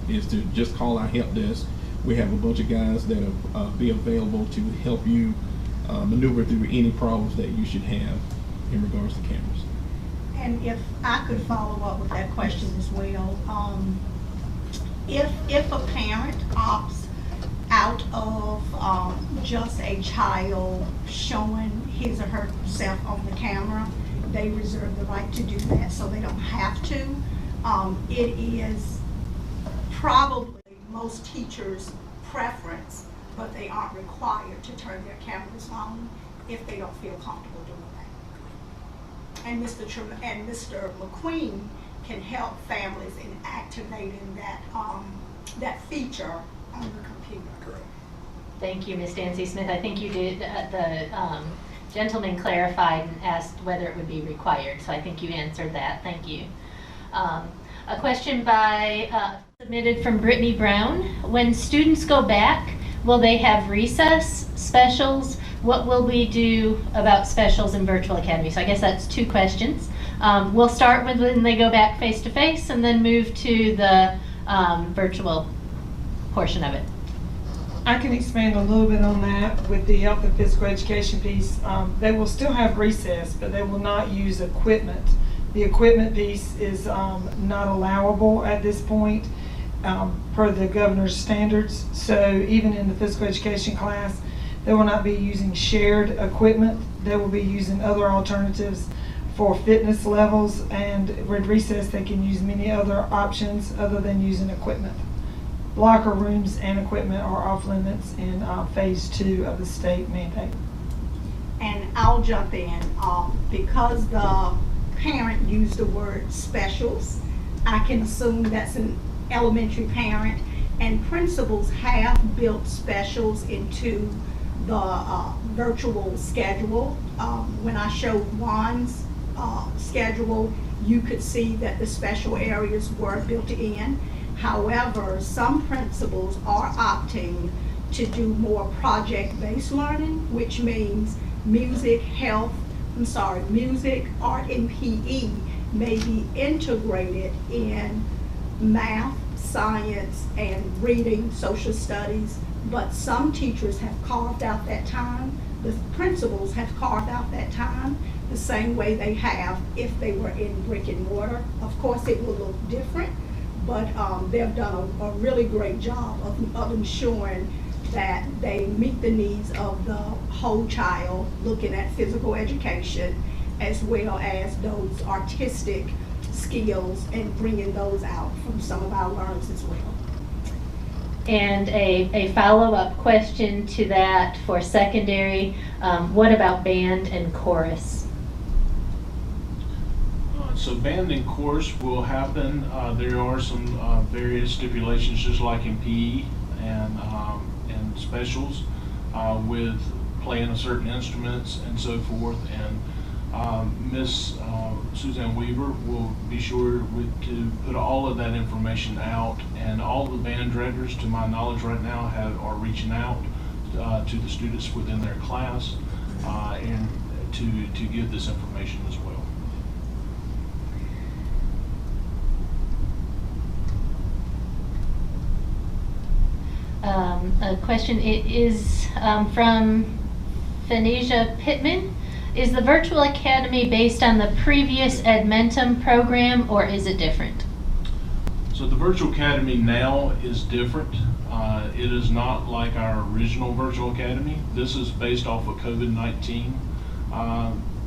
is to just call our help desk. We have a bunch of guys that will be available to help you maneuver through any problems that you should have in regards to cameras. And if I could follow up with that question as well, if a parent opts out of just a child showing his or herself on the camera, they reserve the right to do that, so they don't have to. It is probably most teachers' preference, but they aren't required to turn their cameras on if they don't feel comfortable doing that. And Mr. McQueen can help families in activating that feature on the computer. Correct. Thank you, Ms. Dancy Smith. I think you did, the gentleman clarified and asked whether it would be required, so I think you answered that. Thank you. A question submitted from Brittany Brown. When students go back, will they have recess, specials? What will we do about specials in Virtual Academy? So I guess that's two questions. We'll start with when they go back face-to-face and then move to the virtual portion of it. I can expand a little bit on that with the health and physical education piece. They will still have recess, but they will not use equipment. The equipment piece is not allowable at this point per the governor's standards. So even in the physical education class, they will not be using shared equipment. They will be using other alternatives for fitness levels, and with recess they can use many other options other than using equipment. Locker rooms and equipment are off limits in phase 2 of the state mandate. And I'll jump in because the parent used the word specials. I can assume that's an elementary parent, and principals have built specials into the virtual schedule. When I showed Juan's schedule, you could see that the special areas were built in. However, some principals are opting to do more project-based learning, which means music, art, and PE may be integrated in math, science, and reading, social studies, but some teachers have carved out that time The principals have carved out that time the same way they have if they were in brick and mortar. Of course, it will look different, but they've done a really great job of ensuring that they meet the needs of the whole child, looking at physical education as well as those artistic skills and bringing those out from some of our learners as well. And a follow-up question to that for secondary, what about band and chorus? So band and chorus will happen. There are some various stipulations, just like in PE and specials, with playing a certain instruments and so forth. And Miss Suzanne Weaver will be sure to put all of that information out, and all the band directors, to my knowledge right now, are reaching out to the students within their class and to give this information as well. A question is from Phanesia Pittman. Is the Virtual Academy based on the previous Edmentum program, or is it different? So the Virtual Academy now is different. It is not like our original Virtual Academy. This is based off of COVID-19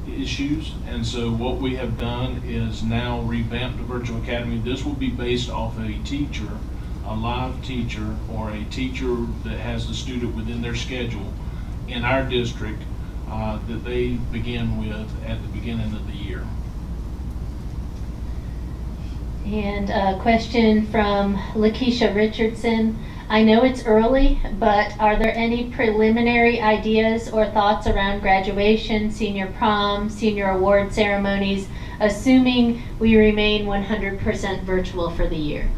issues, and so what we have done is now revamped the Virtual Academy. This will be based off a teacher, a live teacher, or a teacher that has the student within their schedule in our district that they begin with at the beginning of the year. And a question from Lakeisha Richardson. I know it's early, but are there any preliminary ideas or thoughts around graduation, senior prom, senior award ceremonies, assuming we remain 100% virtual for the year?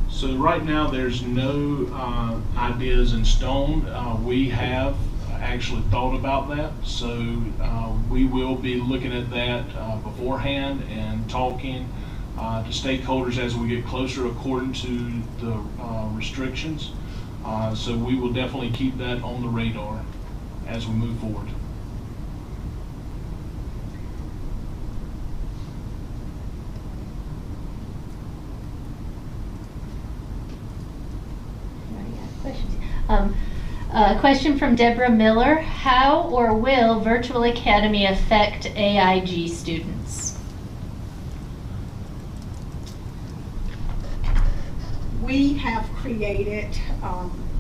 So right now there's no ideas in stone. We have actually thought about that, so we will be looking at that beforehand and talking to stakeholders as we get closer according to the restrictions. So we will definitely keep that on the radar as we move forward. A question from Deborah Miller. How or will Virtual Academy affect AIG students? We have created,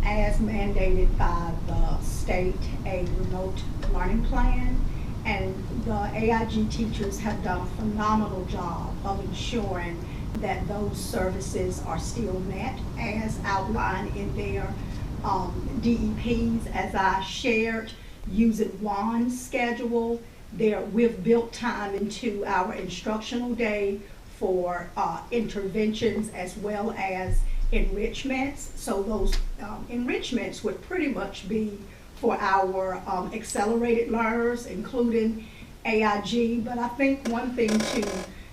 as mandated by the state, a remote learning plan, and the AIG teachers have done a phenomenal job of ensuring that those services are still met as outlined in their DEPs. As I shared, using JUAN's schedule, we've built time into our instructional day for interventions as well as enrichments. So those enrichments would pretty much be for our accelerated learners, including AIG. But I think one thing to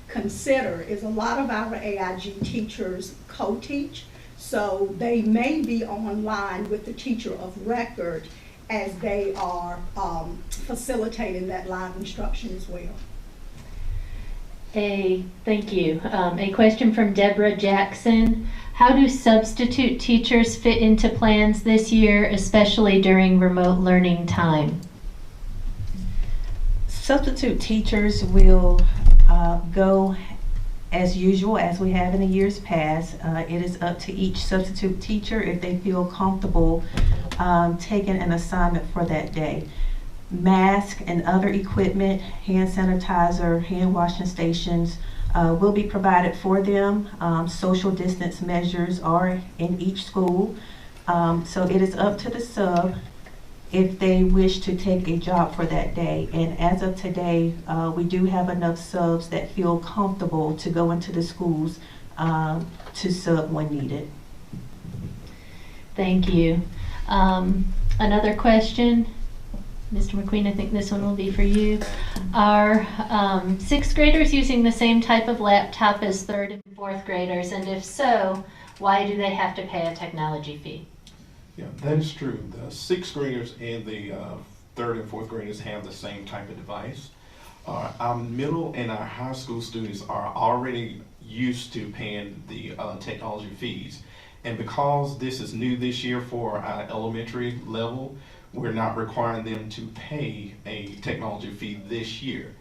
consider is a lot of our AIG teachers co-teach, so they may be online with the teacher of record as they are facilitating that live instruction as well. Thank you. A question from Deborah Jackson. How do substitute teachers fit into plans this year, especially during remote learning time? Substitute teachers will go as usual, as we have in the years past. It is up to each substitute teacher if they feel comfortable taking an assignment for that day. Mask and other equipment, hand sanitizer, hand washing stations will be provided for them. Social distance measures are in each school. So it is up to the sub if they wish to take a job for that day. And as of today, we do have enough subs that feel comfortable to go into the schools to sub when needed. Thank you. Another question. Mr. McQueen, I think this one will be for you. Are sixth graders using the same type of laptop as third and fourth graders? And if so, why do they have to pay a technology fee? Yeah, that is true. The sixth graders and the 3rd and 4th graders have the same type of device. Our middle and our high school students are already used to paying the technology fees. And because this is new this year for our elementary level, we're not requiring them to pay a technology fee this year.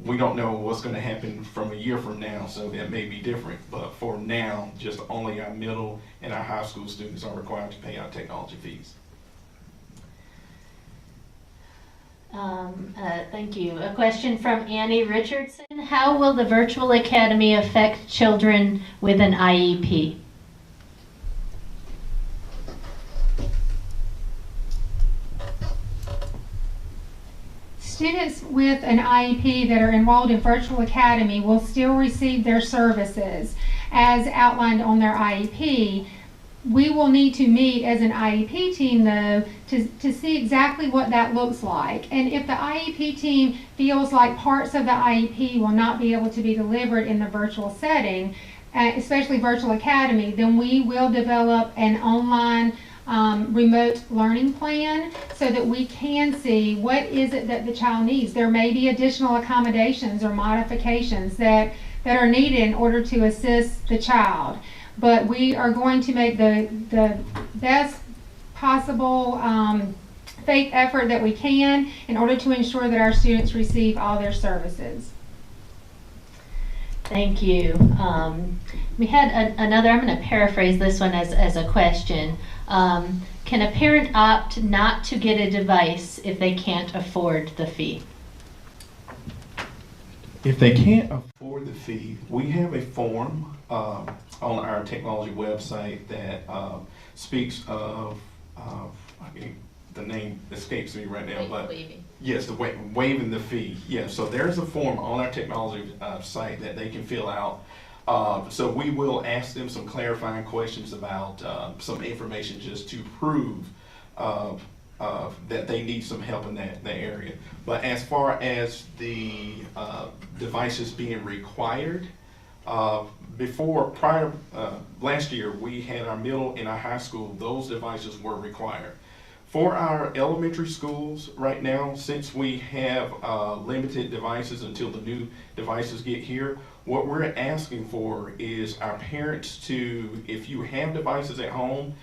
We don't know what's going to happen from a year from now, so that may be different. But for now, just only our middle and our high school students are required to pay our technology fees. Thank you. A question from Annie Richardson. How will the virtual academy affect children with an IEP? Students with an IEP that are enrolled in Virtual Academy will still receive their services as outlined on their IEP. We will need to meet as an IEP team, though, to see exactly what that looks like. And if the IEP team feels like parts of the IEP will not be able to be delivered in the virtual setting, especially Virtual Academy, then we will develop an online remote learning plan so that we can see what is it that the child needs. There may be additional accommodations or modifications that are needed in order to assist the child. But we are going to make the best possible faith effort that we can in order to ensure that our students receive all their services. Thank you. We had another, I'm going to paraphrase this one as a question. Can a parent opt not to get a device if they can't afford the fee? If they can't afford the fee, we have a form on our technology website that speaks of, the name escapes me right now, but waiving. Yes, waiving the fee. Yeah, so there's a form on our technology site that they can fill out. So we will ask them some clarifying questions about some information just to prove that they need some help in that area. But as far as the devices being required, last year we had our middle and our high school, those devices were required. For our elementary schools right now, since we have limited devices until the new devices get here, what we're asking for is our parents to, if you have devices at home,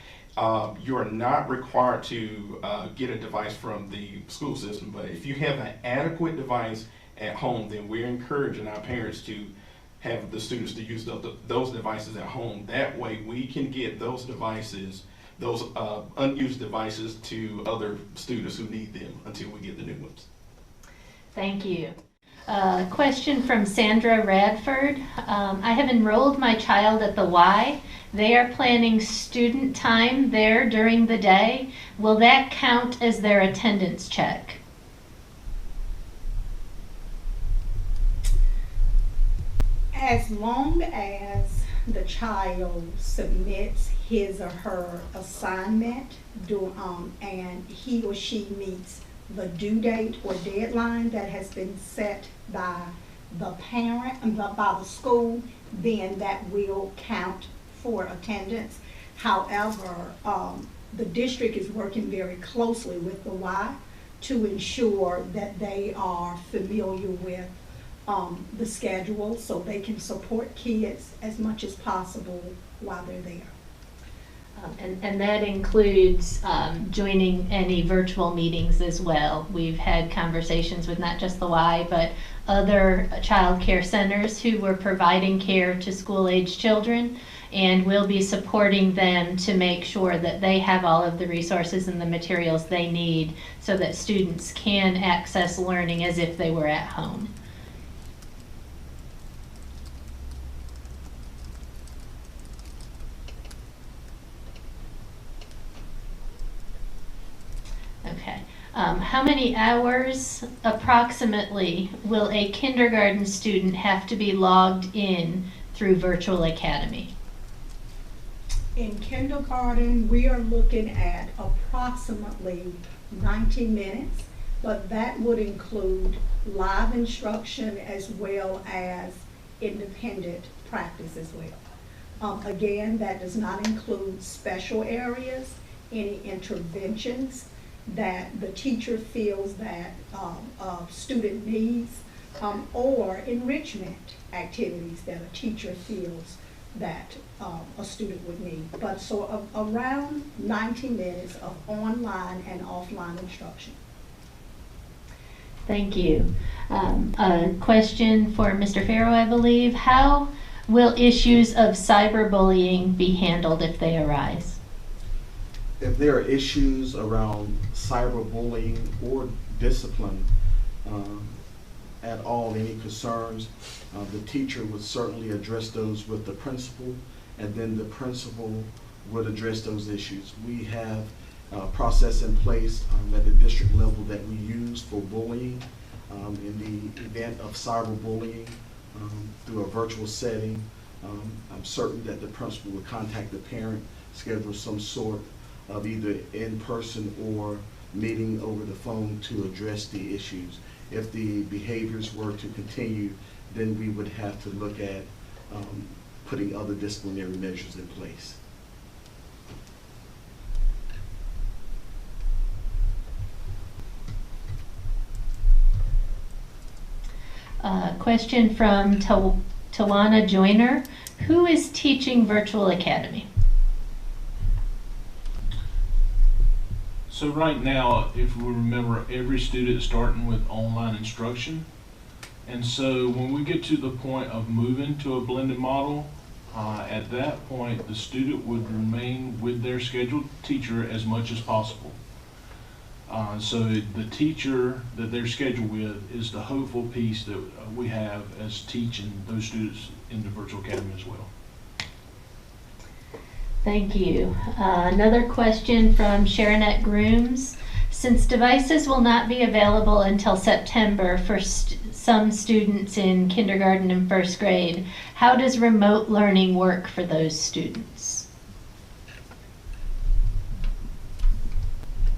you are not required to get a device from the school system, but if you have an adequate device at home, then we're encouraging our parents to have the students to use those devices at home. That way we can get those devices, those unused devices, to other students who need them until we get the new ones. Thank you. Question from Sandra Radford. I have enrolled my child at the Y. They are planning student time there during the day. Will that count as their attendance check? As long as the child submits his or her assignment and he or she meets the due date or deadline that has been set by the parent and by the school, then that will count for attendance. However, the district is working very closely with the Y to ensure that they are familiar with the schedule so they can support kids as much as possible while they're there. And that includes joining any virtual meetings as well. We've had conversations with not just the Y, but other child care centers who were providing care to school-age children, and we'll be supporting them to make sure that they have all of the resources and the materials they need so that students can access learning as if they were at home. Okay. How many hours approximately will a kindergarten student have to be logged in through Virtual Academy? In kindergarten, we are looking at approximately 90 minutes, but that would include live instruction as well as independent practice as well. Again, that does not include special areas, any interventions. that the teacher feels that a student needs, or enrichment activities that a teacher feels that a student would need. But so around 90 minutes of online and offline instruction. Thank you. A question for Mr. Farrow, I believe. How will issues of cyberbullying be handled if they arise? If there are issues around cyberbullying or discipline at all, any concerns, the teacher would certainly address those with the principal, and then the principal would address those issues. We have a process in place at the district level that we use for bullying. In the event of cyberbullying through a virtual setting, I'm certain that the principal would contact the parent, schedule some sort of either in-person or meeting over the phone to address the issues. If the behaviors were to continue, then we would have to look at putting other disciplinary measures in place. Question from Tawana Joyner. Who is teaching Virtual Academy? So right now, if we remember, every student is starting with online instruction. And so when we get to the point of moving to a blended model, at that point, the student would remain with their scheduled teacher as much as possible. So the teacher that they're scheduled with is the hopeful piece that we have as teaching those students in the Virtual Academy as well. Thank you. Another question from Sharonette Grooms. Since devices will not be available until September for some students in kindergarten and first grade, how does remote learning work for those students?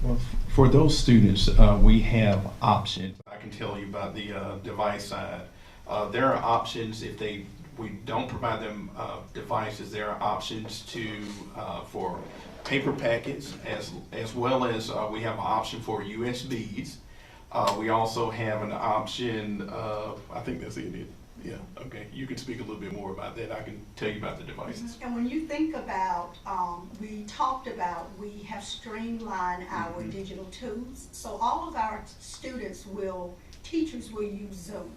Well, for those students, we have options. I can tell you about the device side. There are options if we don't provide them devices. There are options for paper packets as well as we have an option for USBs. We also have an option. I think that's it. Yeah. Okay. You can speak a little bit more about that. I can tell you about the devices. And when you think about, we talked about, we have streamlined our digital tools. So all of our teachers will use Zoom.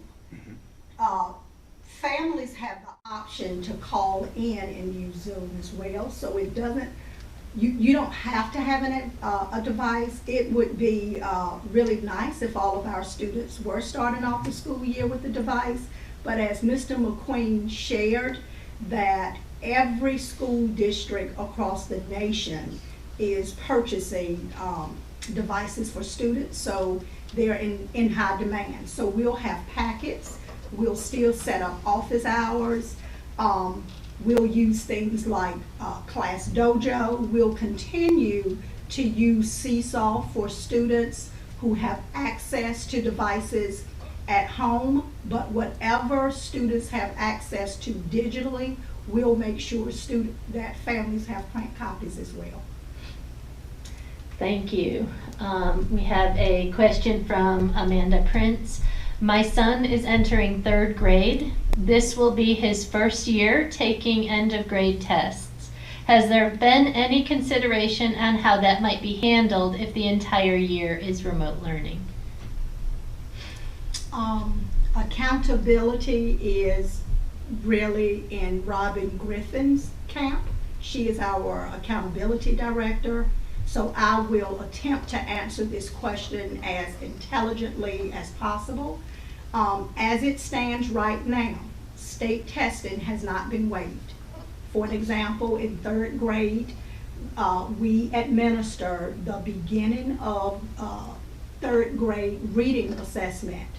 Families have the option to call in and use Zoom as well. So it doesn't, you don't have to have a device. It would be really nice if all of our students were starting off the school year with a device. But as Mr. McQueen shared, that every school district across the nation is purchasing devices for students, so they're in high demand. So we'll have packets, we'll still set up office hours, we'll use things like Class Dojo, we'll continue to use Seesaw for students who have access to devices at home, but whatever students have access to digitally, we'll make sure that families have print copies as well. Thank you. We have a question from Amanda Prince. My son is entering 3rd grade. This will be his first year taking end of grade tests. Has there been any consideration on how that might be handled if the entire year is remote learning? Accountability is really in Robin Griffin's camp. She is our accountability director. So I will attempt to answer this question as intelligently as possible. As it stands right now, state testing has not been waived. For an example, in 3rd grade, we administer the beginning of 3rd grade reading assessment.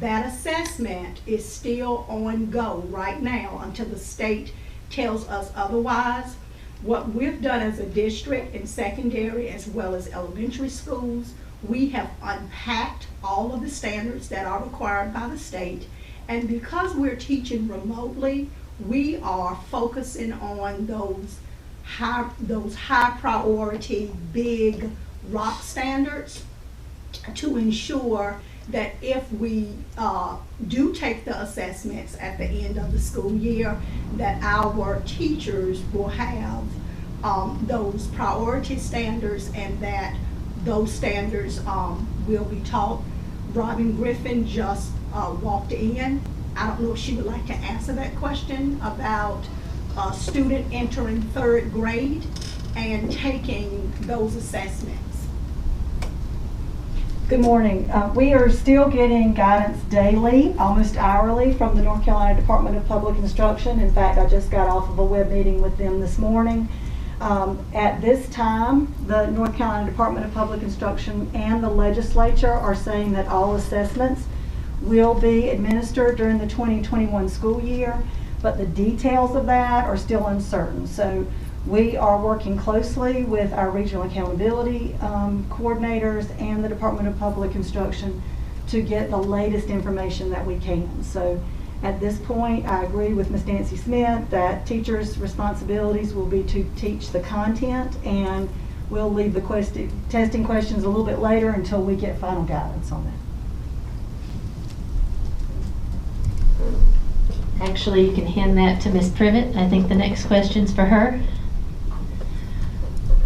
That assessment is still on go right now until the state tells us otherwise. What we've done as a district in secondary as well as elementary schools, we have unpacked all of the standards that are required by the state. And because we're teaching remotely, we are focusing on those high priority, big rock standards to ensure that if we do take the assessments at the end of the school year, that our teachers will have those priority standards and that those standards will be taught. Robin Griffin just walked in. I don't know if she would like to answer that question about a student entering 3rd grade and taking those assessments. Good morning. We are still getting guidance daily, almost hourly, from the North Carolina Department of Public Instruction. In fact, I just got off of a web meeting with them this morning. At this time, the North Carolina Department of Public Instruction and the legislature are saying that all assessments will be administered during the 2021 school year, but the details of that are still uncertain. So we are working closely with our regional accountability coordinators and the Department of Public Instruction to get the latest information that we can. So at this point, I agree with Ms. Nancy Smith that teachers' responsibilities will be to teach the content, and we'll leave the testing questions a little bit later until we get final guidance on that. Actually, you can hand that to Ms. Privet. I think the next question's for her.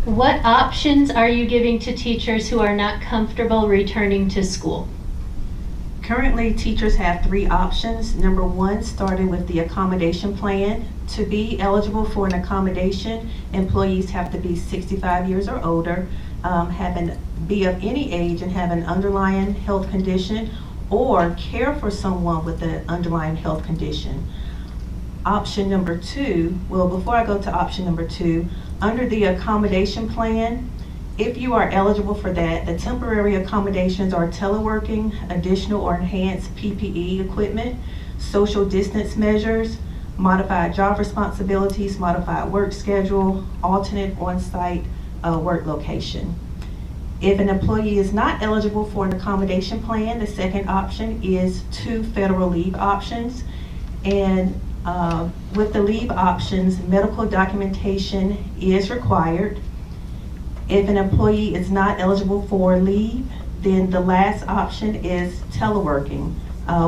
What options are you giving to teachers who are not comfortable returning to school? Currently, teachers have 3 options. Number 1, starting with the accommodation plan. To be eligible for an accommodation, employees have to be 65 years or older, be of any age and have an underlying health condition, or care for someone with an underlying health condition. Option number 2, well, before I go to option number 2, under the accommodation plan, if you are eligible for that, the temporary accommodations are teleworking, additional or enhanced PPE equipment, social distance measures, modified job responsibilities, modified work schedule, alternate on-site work location. If an employee is not eligible for an accommodation plan, the second option is 2 federal leave options. And with the leave options, medical documentation is required. If an employee is not eligible for leave, then the last option is teleworking.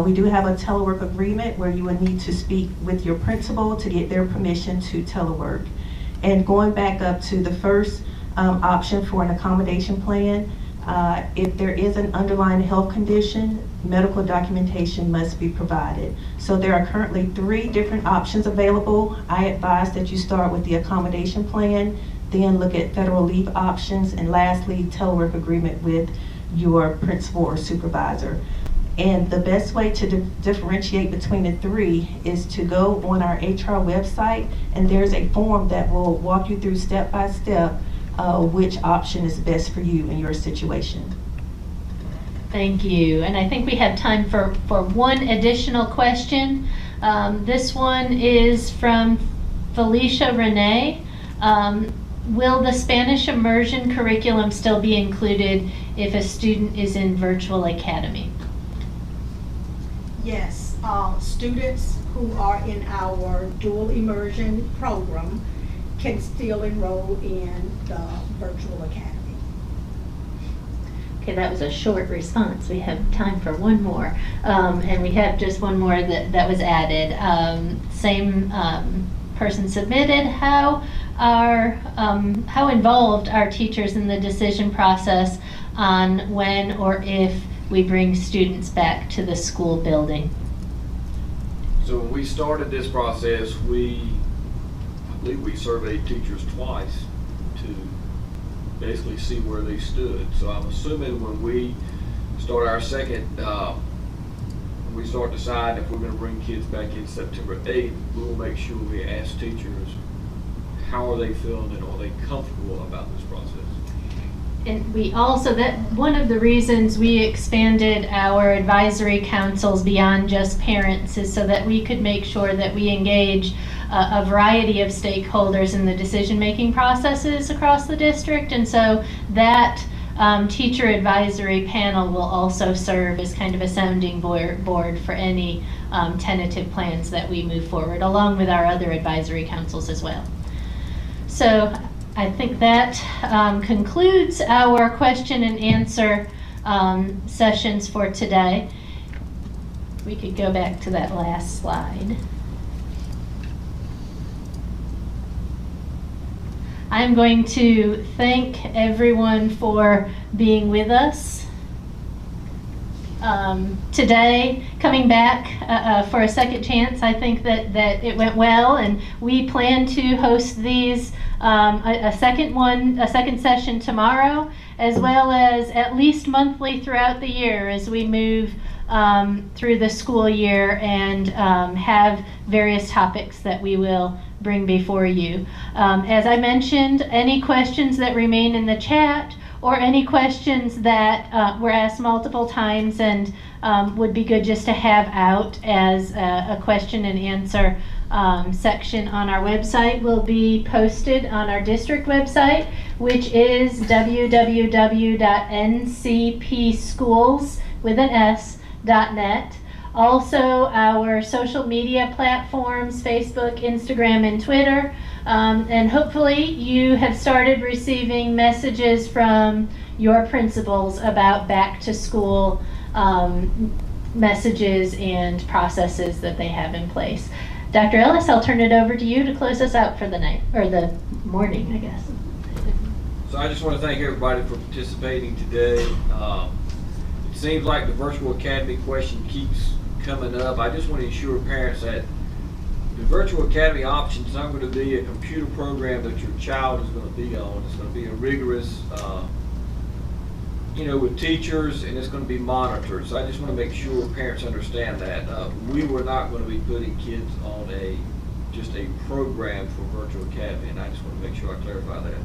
We do have a telework agreement where you would need to speak with your principal to get their permission to telework. And going back up to the first option for an accommodation plan, if there is an underlying health condition, medical documentation must be provided. So there are currently 3 different options available. I advise that you start with the accommodation plan, then look at federal leave options, and lastly, telework agreement with your principal or supervisor. And the best way to differentiate between the 3 is to go on our HR website, and there's a form that will walk you through step by step which option is best for you in your situation. Thank you. And I think we have time for one additional question. This one is from Felicia Renee. Will the Spanish immersion curriculum still be included if a student is in virtual academy? Yes, students who are in our dual immersion program can still enroll in the virtual academy. Okay, that was a short response. We have time for one more. And we have just one more that was added. Same person submitted. How involved are teachers in the decision process on when or if we bring students back to the school building? So when we started this process, I believe we surveyed teachers twice to basically see where they stood. So I'm assuming when we start our second, we start deciding if we're going to bring kids back in September 8th, we will make sure we ask teachers how are they feeling and are they comfortable about this process. And we also, one of the reasons we expanded our advisory councils beyond just parents is so that we could make sure that we engage a variety of stakeholders in the decision-making processes across the district. And so that teacher advisory panel will also serve as kind of a sounding board for any tentative plans that we move forward, along with our other advisory councils as well. So I think that concludes our question and answer sessions for today. We could go back to that last slide. I'm going to thank everyone for being with us today, coming back for a second chance. I think that it went well, and we plan to host these a second session tomorrow, as well as at least monthly throughout the year as we move through the school year and have various topics that we will bring before you. As I mentioned, any questions that remain in the chat or any questions that were asked multiple times and would be good just to have out as a question and answer section on our website will be posted on our district website, which is www.ncpschools.net. Also, our social media platforms, Facebook, Instagram, and Twitter. And hopefully you have started receiving messages from your principals about back to school messages and processes that they have in place. Dr. Ellis, I'll turn it over to you to close us out for the night, or the morning, I guess. So I just want to thank everybody for participating today. It seems like the virtual academy question keeps coming up. I just want to assure parents that the virtual academy option is not going to be a computer program that your child is going to be on. It's going to be a rigorous, with teachers, and it's going to be monitored. So I just want to make sure parents understand that. We were not going to be putting kids on just a program for virtual academy, and I just want to make sure I clarify that.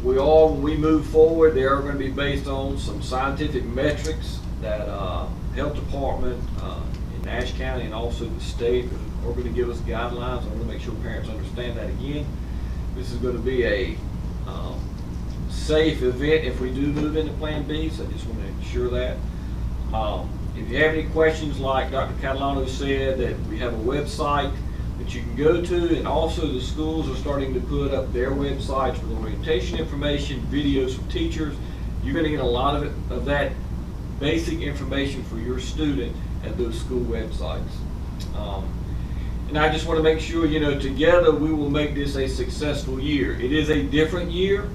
When we move forward, they are going to be based on some scientific metrics that health department in Nash County and also the state are going to give us guidelines. I want to make sure parents understand that again. This is going to be a safe event if we do move into Plan B, so I just want to ensure that. If you have any questions, like Dr. Catalano said, that we have a website that you can go to, and also the schools are starting to put up their websites with orientation information, videos from teachers. You're going to get a lot of that basic information for your student at those school websites. And I just want to make sure, together we will make this a successful year. It is a different year,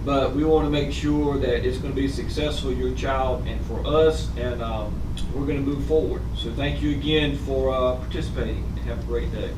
but we want to make sure that it's going to be successful for your child and for us, and we're going to move forward. So thank you again for participating, and have a great day.